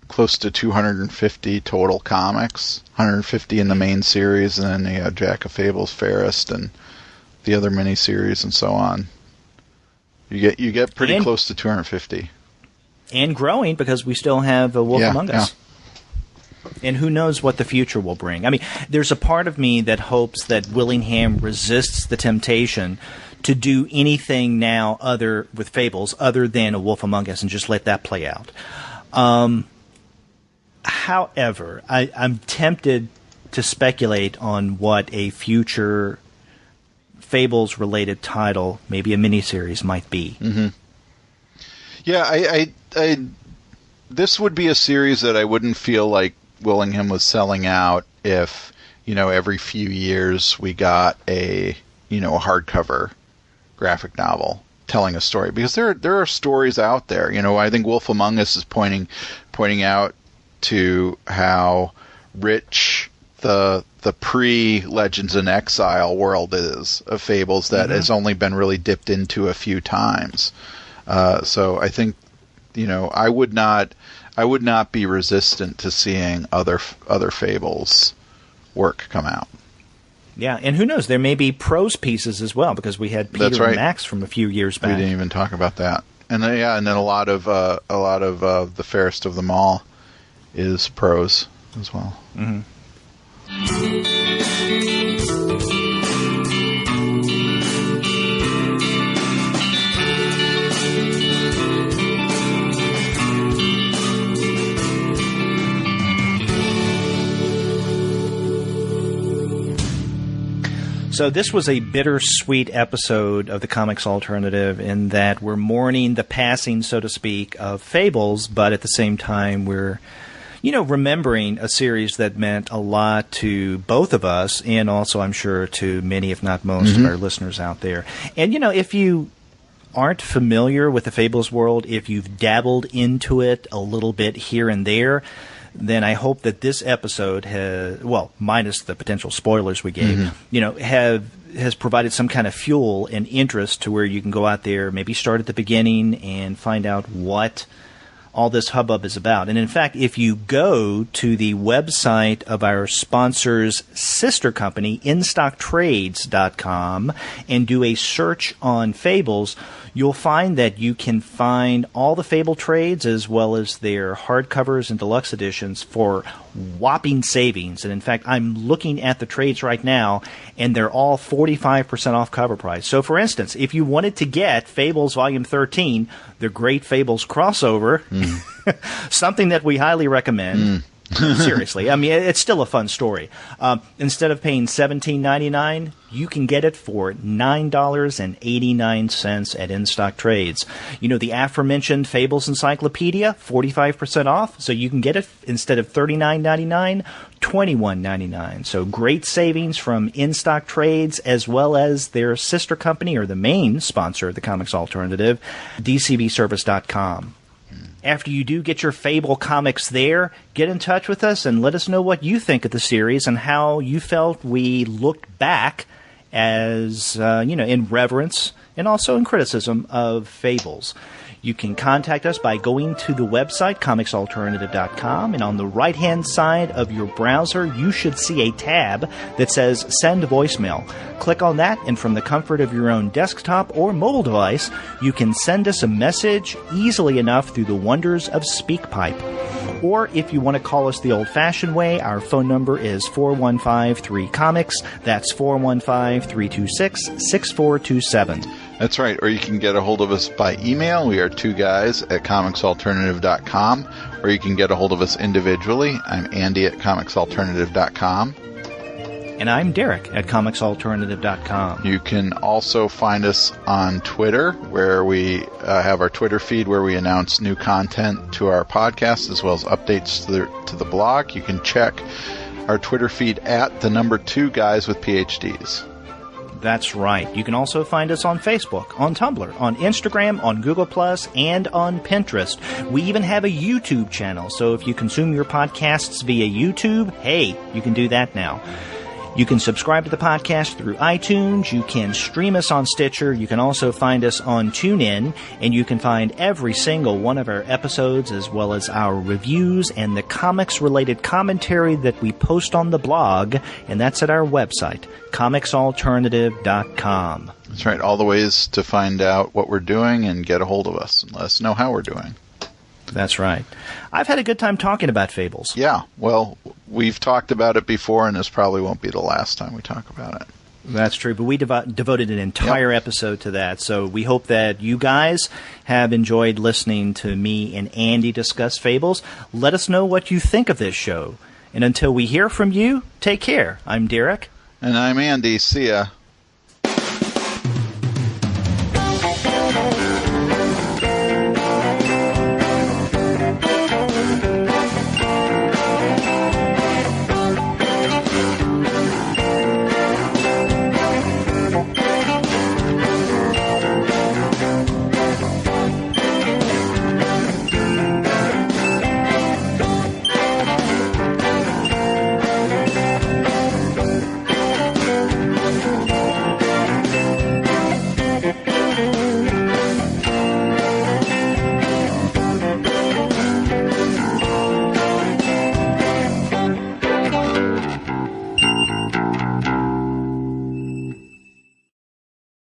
Speaker 1: close to 250 total comics, 150 in the main series, and then you have Jack of Fables, Fairest, and the other miniseries, and so on. You get pretty close to 250.
Speaker 2: And growing, because we still have a Wolf Among Us. And who knows what the future will bring. There's a part of me that hopes that Willingham resists the temptation to do anything now with Fables other than a Wolf Among Us and just let that play out. However, I'm tempted to speculate on what a future Fables-related title, maybe a miniseries, might be.
Speaker 1: Yeah, I this would be a series that I wouldn't feel like Willingham was selling out if, every few years we got a hardcover graphic novel telling a story, because there are stories out there. I think Wolf Among Us is pointing out to how rich the pre-Legends in Exile world is of Fables that has only been really dipped into a few times. So I think, I would not be resistant to seeing other Fables work come out.
Speaker 2: Yeah, and who knows? There may be prose pieces as well, because we had Peter and Max from a few years back.
Speaker 1: We didn't even talk about that. And then, and then a lot of the Fairest of them all is prose as well.
Speaker 2: So this was a bittersweet episode of the Comics Alternative in that we're mourning the passing, so to speak, of Fables, but at the same time we're, remembering a series that meant a lot to both of us and also, I'm sure, to many, if not most, of our listeners out there. And, if you aren't familiar with the Fables world, if you've dabbled into it a little bit here and there, then I hope that this episode has, minus the potential spoilers we gave, has provided some kind of fuel and interest to where you can go out there, maybe start at the beginning and find out what all this hubbub is about. And in fact, if you go to the website of our sponsor's sister company, InStockTrades.com, and do a search on Fables, you'll find that you can find all the Fable trades as well as their hardcovers and deluxe editions for whopping savings. And in fact, I'm looking at the trades right now, and they're all 45% off cover price. So for instance, if you wanted to get Fables Volume 13, the Great Fables crossover, something that we highly recommend. Seriously, it's still a fun story. Instead of paying $17.99, you can get it for $9.89 at In-Stock Trades. The aforementioned Fables Encyclopedia, 45% off, so you can get it instead of $39.99, $21.99. So great savings from In-Stock Trades as well as their sister company or the main sponsor of the Comics Alternative, DCBService.com. After you do get your Fable comics there, get in touch with us and let us know what you think of the series and how you felt we looked back as, in reverence and also in criticism of Fables. You can contact us by going to the website, comicsalternative.com, and on the right-hand side of your browser, you should see a tab that says Send Voicemail. Click on that, and from the comfort of your own desktop or mobile device, you can send us a message easily enough through the wonders of SpeakPipe. Or if you want to call us the old-fashioned way, our phone number is 415-3-COMICS. That's 415-326-6427.
Speaker 1: That's right. Or you can get a hold of us by email. We are two guys at comicsalternative.com. Or you can get a hold of us individually. I'm Andy at comicsalternative.com.
Speaker 2: And I'm Derek at comicsalternative.com.
Speaker 1: You can also find us on Twitter, where we have our Twitter feed where we announce new content to our podcast as well as updates to the blog. You can check our Twitter feed at the number 2 guys with PhDs.
Speaker 2: That's right. You can also find us on Facebook, on Tumblr, on Instagram, on Google+, and on Pinterest. We even have a YouTube channel, so if you consume your podcasts via YouTube, hey, you can do that now. You can subscribe to the podcast through iTunes. You can stream us on Stitcher. You can also find us on TuneIn. And you can find every single one of our episodes, as well as our reviews and the comics-related commentary that we post on the blog. And that's at our website, comicsalternative.com.
Speaker 1: That's right. All the ways to find out what we're doing and get a hold of us and let us know how we're doing.
Speaker 2: That's right. I've had a good time talking about Fables.
Speaker 1: Yeah, well, we've talked about it before, and this probably won't be the last time we talk about it.
Speaker 2: That's true, but we devoted an entire episode to that, so we hope that you guys have enjoyed listening to me and Andy discuss Fables. Let us know what you think of this show. And until we hear from you, take care. I'm Derek.
Speaker 1: And I'm Andy. See ya.